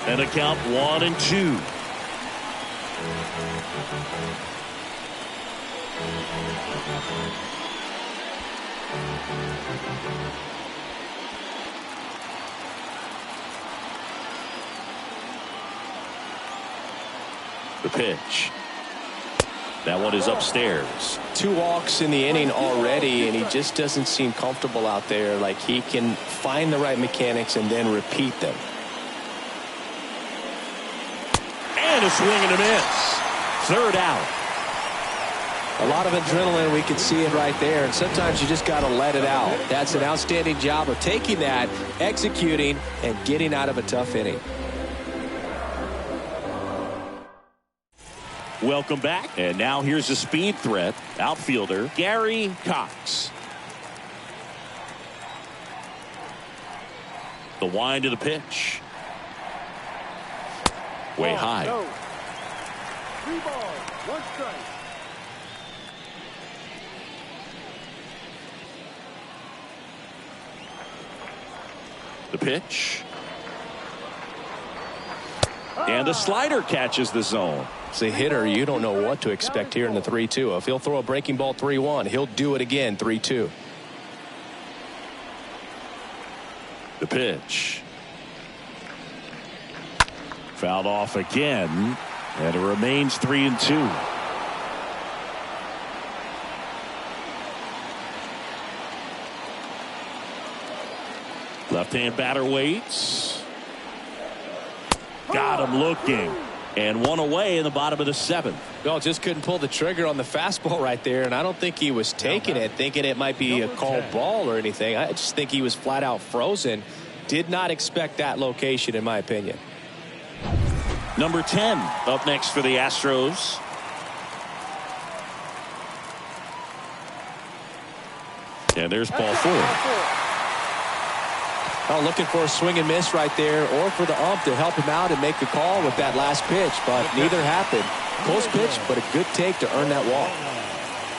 And a count 1-2. The pitch. That one is upstairs. 2 walks in the inning already, and he just doesn't seem comfortable out there. Like he can find the right mechanics and then repeat them. And a swing and a miss. Third out. A lot of adrenaline, we can see it right there, and sometimes you just got to let it out. That's an outstanding job of taking that, executing, and getting out of a tough inning. Welcome back, and now here's a speed threat, outfielder Gary Cox. The wind of the pitch. Way high. No. 3 balls, 1 strike. The pitch. And a slider catches the zone. As a hitter, you don't know what to expect here in the 3-2. If he'll throw a breaking ball 3-1, he'll do it again 3-2. The pitch. Fouled off again, and it remains 3-2. Left-hand batter waits. Got him looking. And one away in the bottom of the 7th. Well, just couldn't pull the trigger on the fastball right there, and I don't think he was taking it, thinking it might be a called ball or anything. I just think he was flat out frozen. Did not expect that location, in my opinion. Number 10 up next for the Astros. And there's ball 4. Oh, looking for a swing and miss right there, or for the ump to help him out and make the call with that last pitch, but neither happened. Close pitch, but a good take to earn that walk.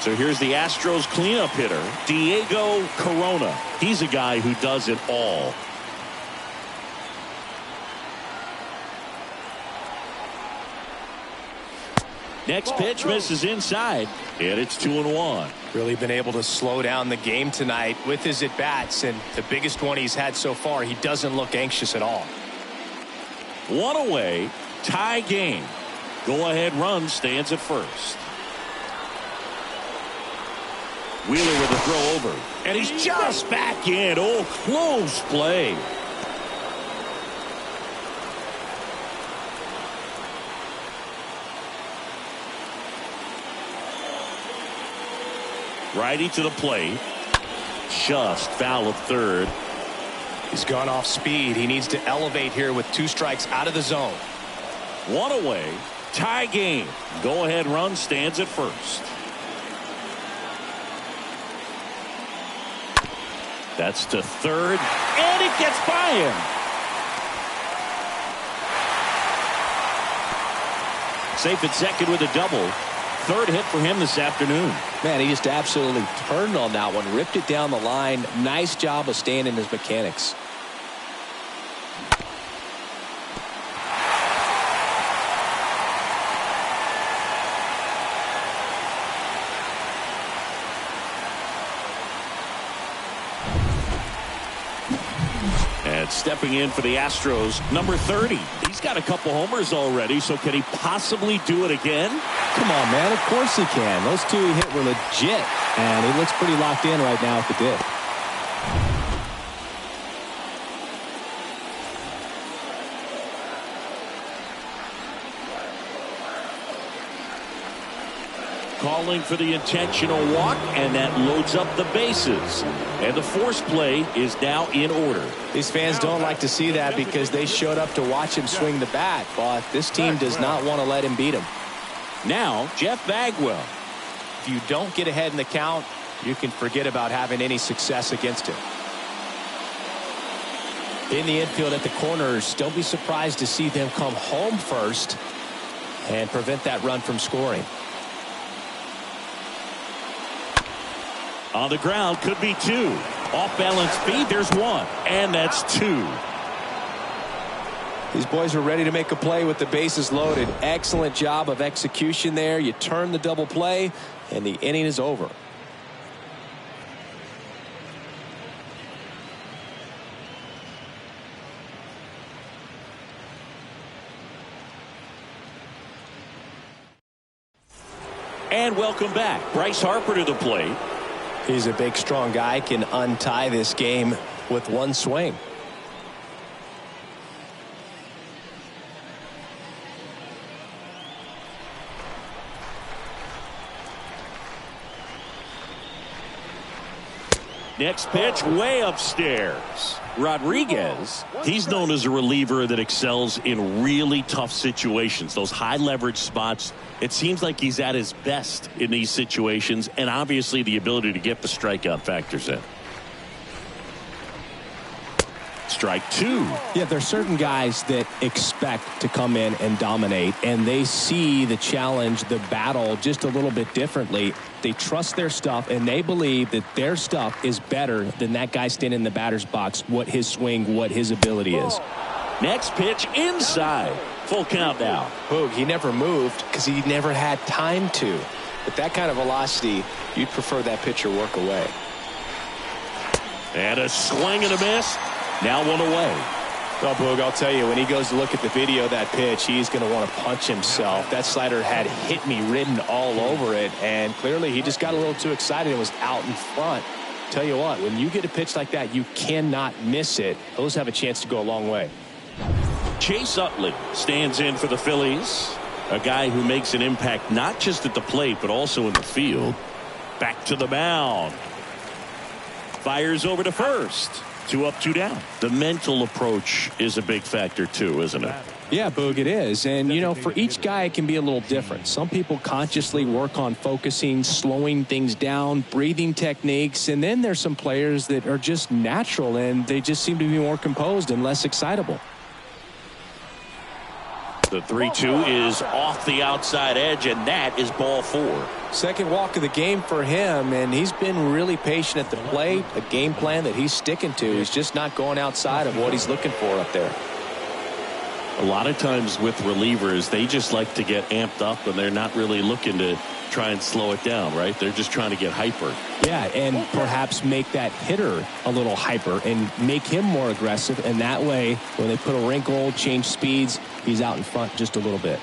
So here's the Astros cleanup hitter, Diego Corona. He's a guy who does it all. Next pitch misses inside, and it's 2-1. Really been able to slow down the game tonight with his at-bats, and the biggest one he's had so far, he doesn't look anxious at all. One away, tie game. Go-ahead run stands at first. Wheeler with a throw over. And he's just back in. Oh, close play. Righty to the plate. Just foul of third. He's gone off speed. He needs to elevate here with 2 strikes out of the zone. One away. Tie game. Go ahead run stands at first. That's to third. And it gets by him. Safe at second with a double. Third hit for him this afternoon. Man, he just absolutely turned on that one. Ripped it down the line. Nice job of staying in his mechanics. And stepping in for the Astros, number 30. He's got a couple homers already, so can he possibly do it again? Come on, man. Of course he can. Those 2 he hit were legit. And he looks pretty locked in right now at the dip. Calling for the intentional walk, and that loads up the bases. And the force play is now in order. These fans don't like to see that because they showed up to watch him swing the bat, but this team does not want to let him beat him. Now, Jeff Bagwell. If you don't get ahead in the count, you can forget about having any success against him. In the infield at the corners, don't be surprised to see them come home first and prevent that run from scoring. On the ground, could be 2. Off balance feed, there's 1. And that's 2. These boys are ready to make a play with the bases loaded. Excellent job of execution there. You turn the double play, and the inning is over. And welcome back. Bryce Harper to the plate. He's a big, strong guy, can untie this game with 1 swing. Next pitch way upstairs. Rodriguez, he's known as a reliever that excels in really tough situations, those high leverage spots. It seems like he's at his best in these situations, and obviously the ability to get the strikeout factors in. Strike 2. Yeah, there's certain guys that expect to come in and dominate, and they see the challenge, the battle just a little bit differently. They trust their stuff, and they believe that their stuff is better than that guy standing in the batter's box, what his swing, what his ability is. Next pitch inside. Full count now. Boog, he never moved because he never had time to. With that kind of velocity, you'd prefer that pitcher work away. And a swing and a miss. Now 1 away. Well, Boog, I'll tell you, when he goes to look at the video of that pitch, he's going to want to punch himself. That slider had hit me written all over it, and clearly he just got a little too excited and was out in front. Tell you what, when you get a pitch like that, you cannot miss it. Those have a chance to go a long way. Chase Utley stands in for the Phillies. A guy who makes an impact not just at the plate, but also in the field. Back to the mound. Fires over to first. 2 up, 2 down. The mental approach is a big factor too, isn't it? Yeah, Boog, it is. And, you know, for each guy, it can be a little different. Some people consciously work on focusing, slowing things down, breathing techniques. And then there's some players that are just natural and they just seem to be more composed and less excitable. The 3-2 is off the outside edge, and that is ball 4. Second walk of the game for him, and he's been really patient at the plate. A game plan that he's sticking to. He's just not going outside of what he's looking for up there. A lot of times with relievers, they just like to get amped up, and they're not really looking to try and slow it down, right? They're just trying to get hyper. Yeah, and perhaps make that hitter a little hyper and make him more aggressive. And that way, when they put a wrinkle, change speeds, he's out in front just a little bit.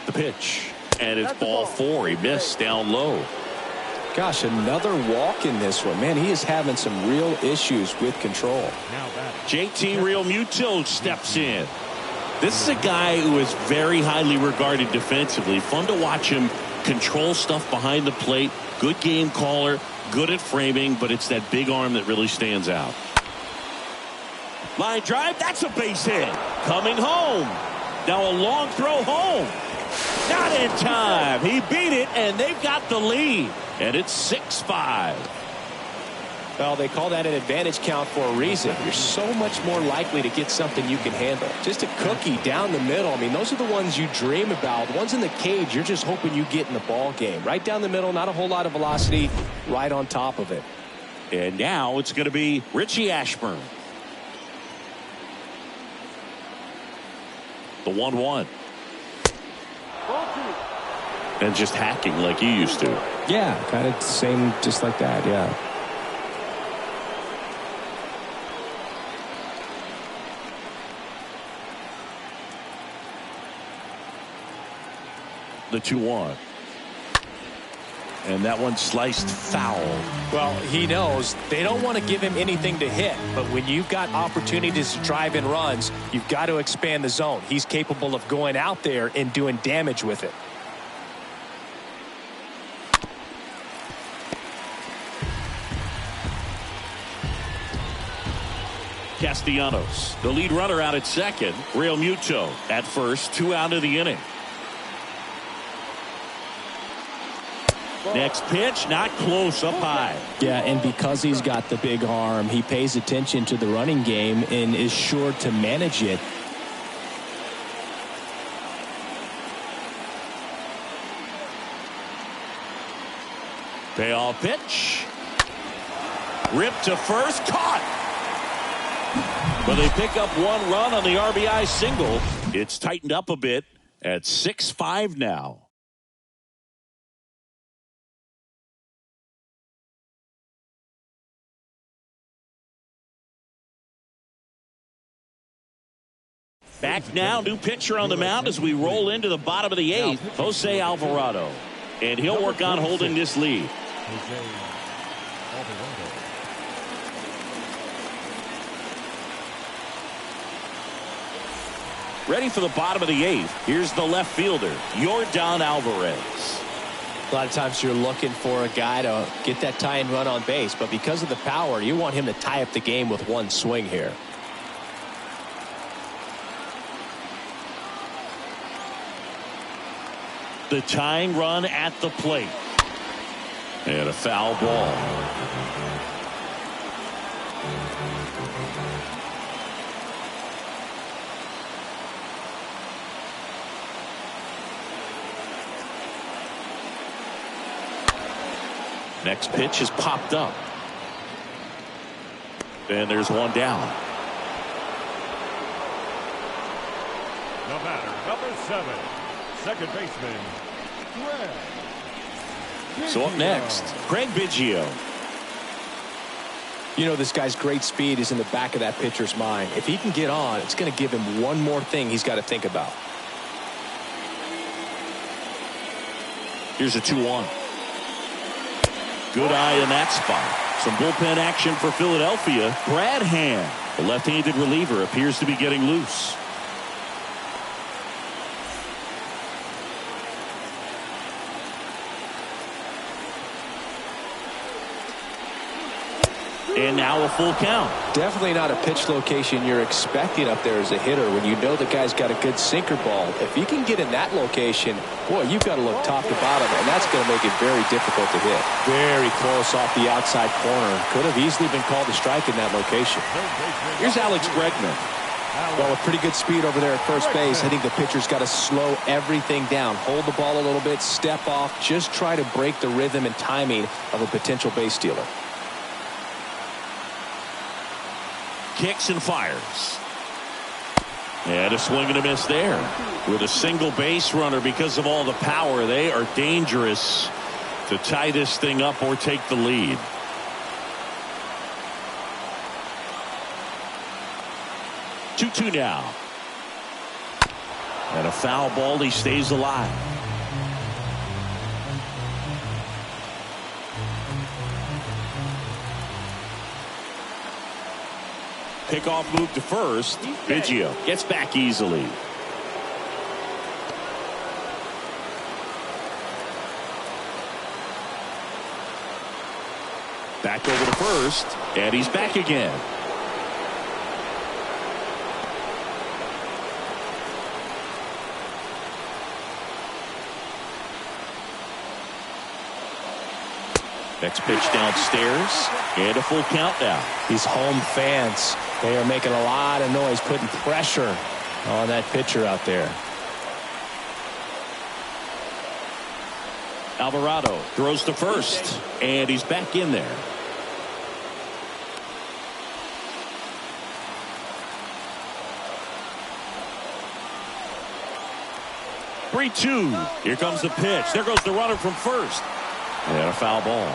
The pitch, and it's ball 4. He missed down low. Gosh, another walk in this one. Man, he is having some real issues with control. Now that JT Realmuto steps in. This is a guy who is very highly regarded defensively. Fun to watch him control stuff behind the plate. Good game caller, good at framing, but it's that big arm that really stands out. Line drive, that's a base hit. Coming home. Now a long throw home. Not in time. He beat it, and they've got the lead. And it's 6-5. Well, they call that an advantage count for a reason. You're so much more likely to get something you can handle. Just a cookie down the middle. I mean, those are the ones you dream about. The ones in the cage, you're just hoping you get in the ball game. Right down the middle, not a whole lot of velocity, right on top of it. And now it's going to be Richie Ashburn. The 1-1. And just hacking like you used to. Yeah, kind of same, just like that, yeah. The 2-1. And that one sliced foul. Well, he knows they don't want to give him anything to hit, but when you've got opportunities to drive in runs, you've got to expand the zone. He's capable of going out there and doing damage with it. Castellanos, the lead runner out at second. Realmuto at first, 2 out of the inning. Next pitch, not close, up high. Yeah, and because he's got the big arm, he pays attention to the running game and is sure to manage it. Payoff pitch. Ripped to first, caught. But they pick up 1 run on the RBI single. It's tightened up a bit at 6-5 now. Back now, new pitcher on the mound as we roll into the bottom of the 8th, Jose Alvarado. And he'll work on holding this lead. Jose Alvarado. Ready for the bottom of the 8th. Here's the left fielder, Yordan Alvarez. A lot of times you're looking for a guy to get that tie-in run on base, but because of the power, you want him to tie up the game with one swing here. The tying run at the plate. And a foul ball. Next pitch is popped up. And there's one down. The batter, number 7, second baseman, Craig. So up next, Craig Biggio. You know, this guy's great speed is in the back of that pitcher's mind. If he can get on, it's going to give him one more thing he's got to think about. Here's a 2-1. Good eye in that spot. Some bullpen action for Philadelphia. Brad Hand, the left-handed reliever, appears to be getting loose. And now a full count. Definitely not a pitch location you're expecting up there as a hitter when you know the guy's got a good sinker ball. If he can get in that location, boy, you've got to look top to bottom, and that's going to make it very difficult to hit. Very close off the outside corner. Could have easily been called a strike in that location. Here's Alex Bregman. Well, with pretty good speed over there at first base, I think the pitcher's got to slow everything down. Hold the ball a little bit, step off, just try to break the rhythm and timing of a potential base stealer. Kicks and fires. And a swing and a miss there. With a single base runner, because of all the power, they are dangerous to tie this thing up or take the lead. Two now. And a foul ball. He stays alive. Pickoff move to first. Biggio gets back easily. Back over to first, and he's back again. Next pitch downstairs, and a full count now. These home fans, they are making a lot of noise, putting pressure on that pitcher out there. Alvarado throws to first, and he's back in there. Three-two. Here comes the pitch. There goes the runner from first. And a foul ball.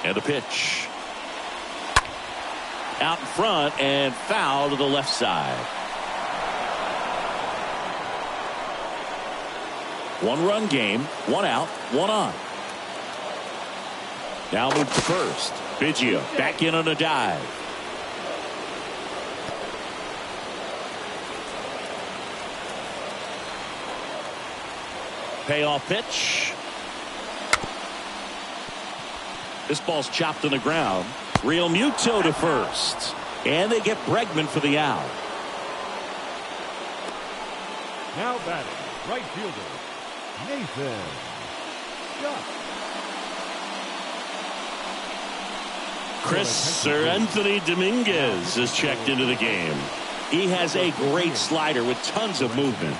And a pitch. Out in front and foul to the left side. One-run game, one out, one on. Now move to first. Biggio back in on a dive. Payoff pitch. This ball's chopped on the ground. Real Muto to first. And they get Bregman for the out. Now batting, right fielder, Nathan Duck. Sir Anthony Dominguez is checked into the game. He has a great slider with tons of movement.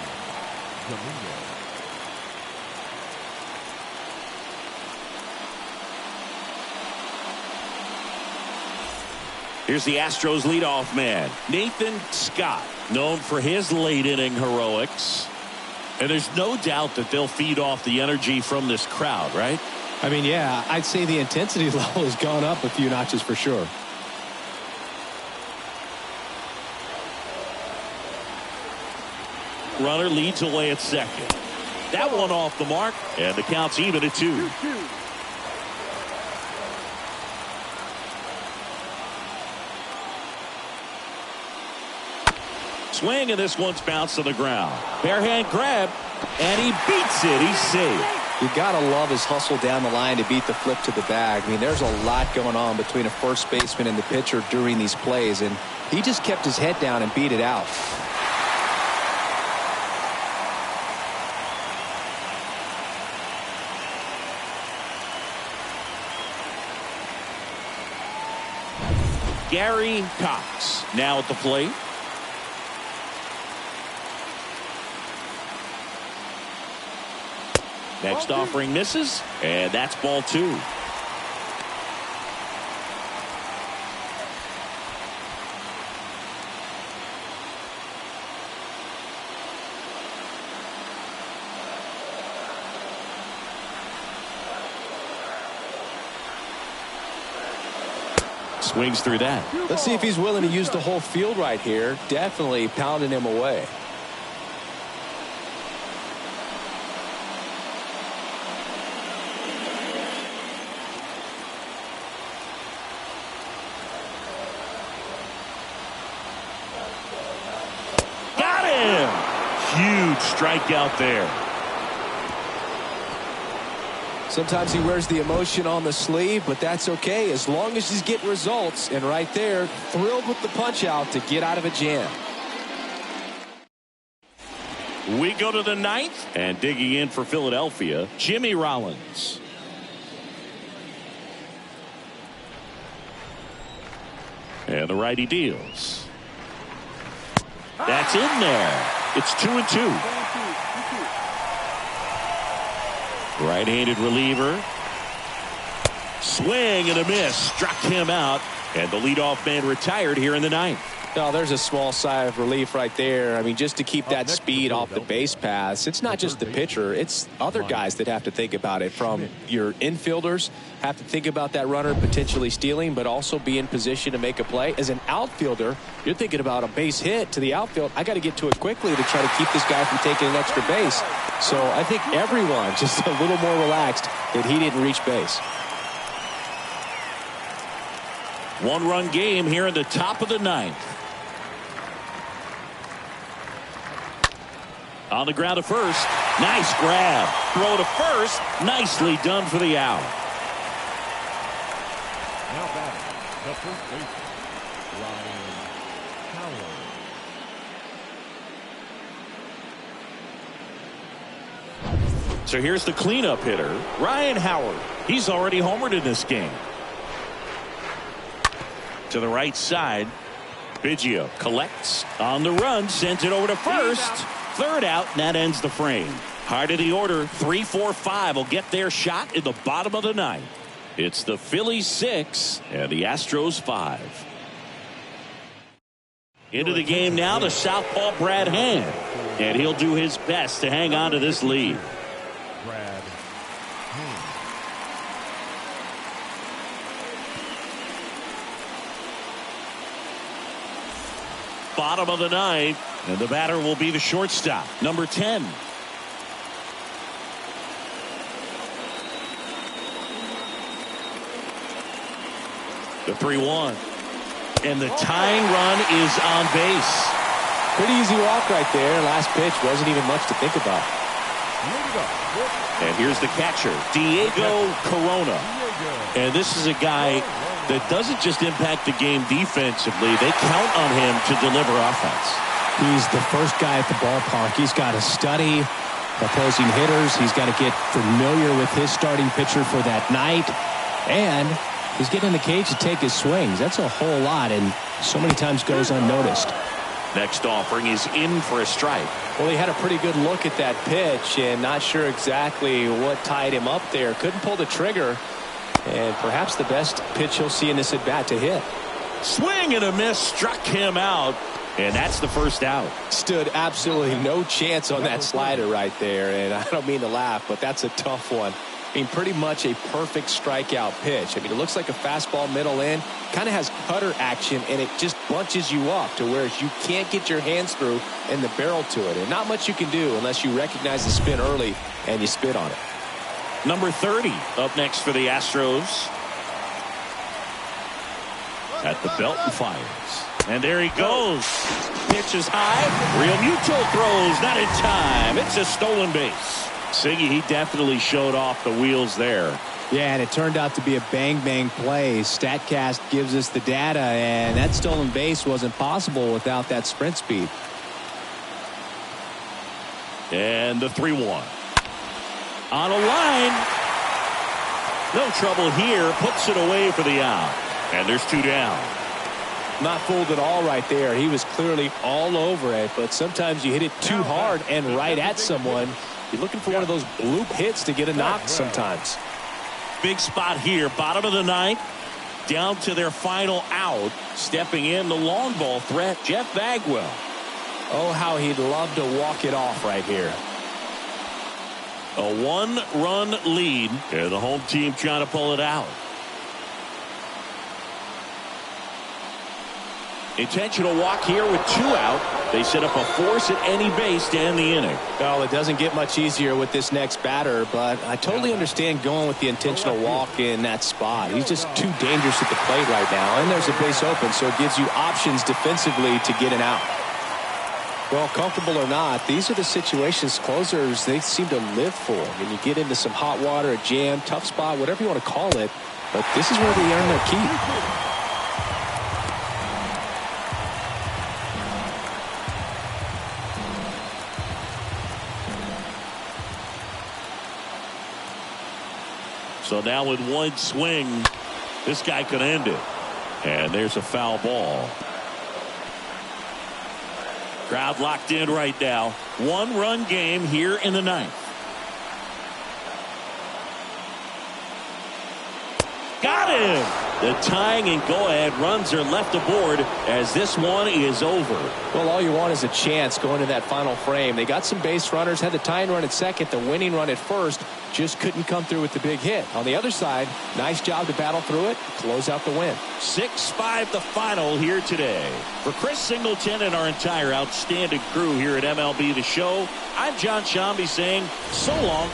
Here's the Astros leadoff man, Nathan Scott, known for his late inning heroics. And there's no doubt that they'll feed off the energy from this crowd, right? I mean, yeah, I'd say the intensity level has gone up a few notches for sure. Runner leads away at second. That one off the mark, and the count's even at 2. Swing, and this one's bounced to the ground. Bare hand grab, and he beats it. He's safe. You gotta love his hustle down the line to beat the flip to the bag. I mean, there's a lot going on between a first baseman and the pitcher during these plays, and he just kept his head down and beat it out. Gary Cox now at the plate. Next offering misses, and that's ball 2. Swings through that. Let's see if he's willing to use the whole field right here. Definitely pounding him away. Huge strikeout there. Sometimes he wears the emotion on the sleeve, but that's okay as long as he's getting results. And right there, thrilled with the punch out to get out of a jam. We go to the 9th, and digging in for Philadelphia, Jimmy Rollins. And the righty deals. That's in there. It's 2-2. Right-handed reliever. Swing and a miss. Struck him out. And the leadoff man retired here in the 9th. No, there's a small sigh of relief right there. I mean, just to keep that speed off the base paths, it's not just the pitcher, it's other guys that have to think about it. From your infielders have to think about that runner potentially stealing, but also be in position to make a play. As an outfielder, you're thinking about a base hit to the outfield. I got to get to it quickly to try to keep this guy from taking an extra base. So I think everyone just a little more relaxed that he didn't reach base. One-run game here in the top of the ninth. On the ground to first. Nice grab. Throw to first. Nicely done for the out. Now batting, the first baseman, Ryan Howard. So here's the cleanup hitter, Ryan Howard. He's already homered in this game. To the right side. Biggio collects on the run, sends it over to first. Third out, and that ends the frame. Heart of the order, 3, 4, 5 will get their shot in the bottom of the ninth. It's the Phillies 6 and the Astros 5. Into the game now, the southpaw Brad Hand, and he'll do his best to hang on to this lead. Brad Hand. Bottom of the ninth, and the batter will be the shortstop, number 10. The 3-1, and the tying run is on base. Pretty easy walk right there. Last pitch wasn't even much to think about. And here's the catcher, Diego Corona. And this is a guy that doesn't just impact the game defensively. They count on him to deliver offense. He's the first guy at the ballpark. He's got to study opposing hitters. He's got to get familiar with his starting pitcher for that night. And he's getting in the cage to take his swings. That's a whole lot, and so many times goes unnoticed. Next offering is in for a strike. Well, he had a pretty good look at that pitch and not sure exactly what tied him up there. Couldn't pull the trigger. And perhaps the best pitch he'll see in this at bat to hit. Swing and a miss, struck him out, and that's the first out. Stood absolutely no chance on that slider right there, and I don't mean to laugh, but that's a tough one. I mean, pretty much a perfect strikeout pitch. I mean, it looks like a fastball middle in, kind of has cutter action, and it just bunches you up to where you can't get your hands through and the barrel to it. And not much you can do unless you recognize the spin early and you spit on it. Number 30 up next for the Astros. At the belt and fires. And there he goes. Pitch is high. Real Muto throws. Not in time. It's a stolen base. Siggy, he definitely showed off the wheels there. Yeah, and it turned out to be a bang-bang play. StatCast gives us the data, and that stolen base wasn't possible without that sprint speed. And the 3-1. On a line. No trouble here. Puts it away for the out. And there's 2 down. Not fooled at all right there. He was clearly all over it, but sometimes you hit it too hard and right at someone. You're looking for one of those bloop hits to get a knock sometimes. Big spot here. Bottom of the ninth. Down to their final out. Stepping in the long ball threat, Jeff Bagwell. Oh, how he'd love to walk it off right here. A 1-run lead. And the home team trying to pull it out. Intentional walk here with 2 out. They set up a force at any base to end the inning. Well, it doesn't get much easier with this next batter, but I totally understand going with the intentional walk in that spot. He's just too dangerous at the plate right now, and there's a base open, so it gives you options defensively to get an out. Well, comfortable or not, these are the situations closers they seem to live for. When you get into some hot water, a jam, tough spot, whatever you want to call it, but this is where they earn their keep. So now with one swing, this guy could end it. And there's a foul ball. Crowd locked in right now. 1-run game here in the ninth. Got him. The tying and go-ahead runs are left aboard as this one is over. Well, all you want is a chance going to that final frame. They got some base runners, had the tying run at second, the winning run at first, just couldn't come through with the big hit. On the other side, nice job to battle through it, close out the win. 6-5 the final here today. For Chris Singleton and our entire outstanding crew here at MLB The Show, I'm John Shambi saying so long.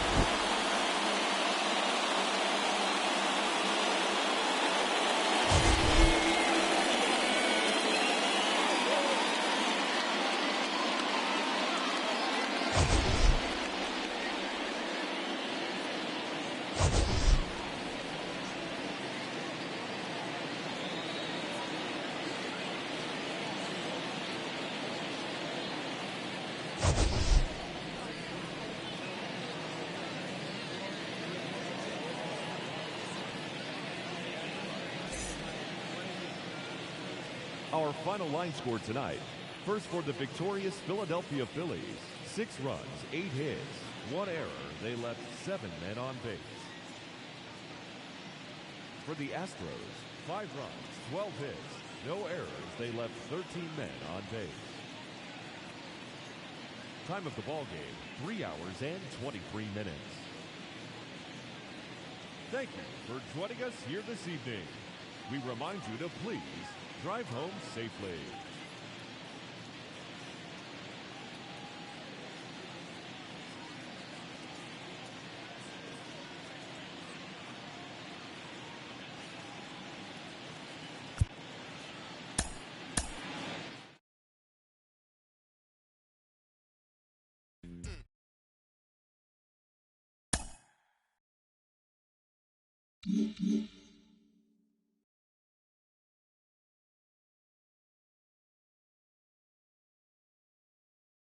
Our final line score tonight. First for the victorious Philadelphia Phillies. 6 runs, 8 hits, 1 error. They left 7 men on base. For the Astros, 5 runs, 12 hits, no errors. They left 13 men on base. Time of the ball game, 3 hours and 23 minutes. Thank you for joining us here this evening. We remind you to please drive home safely.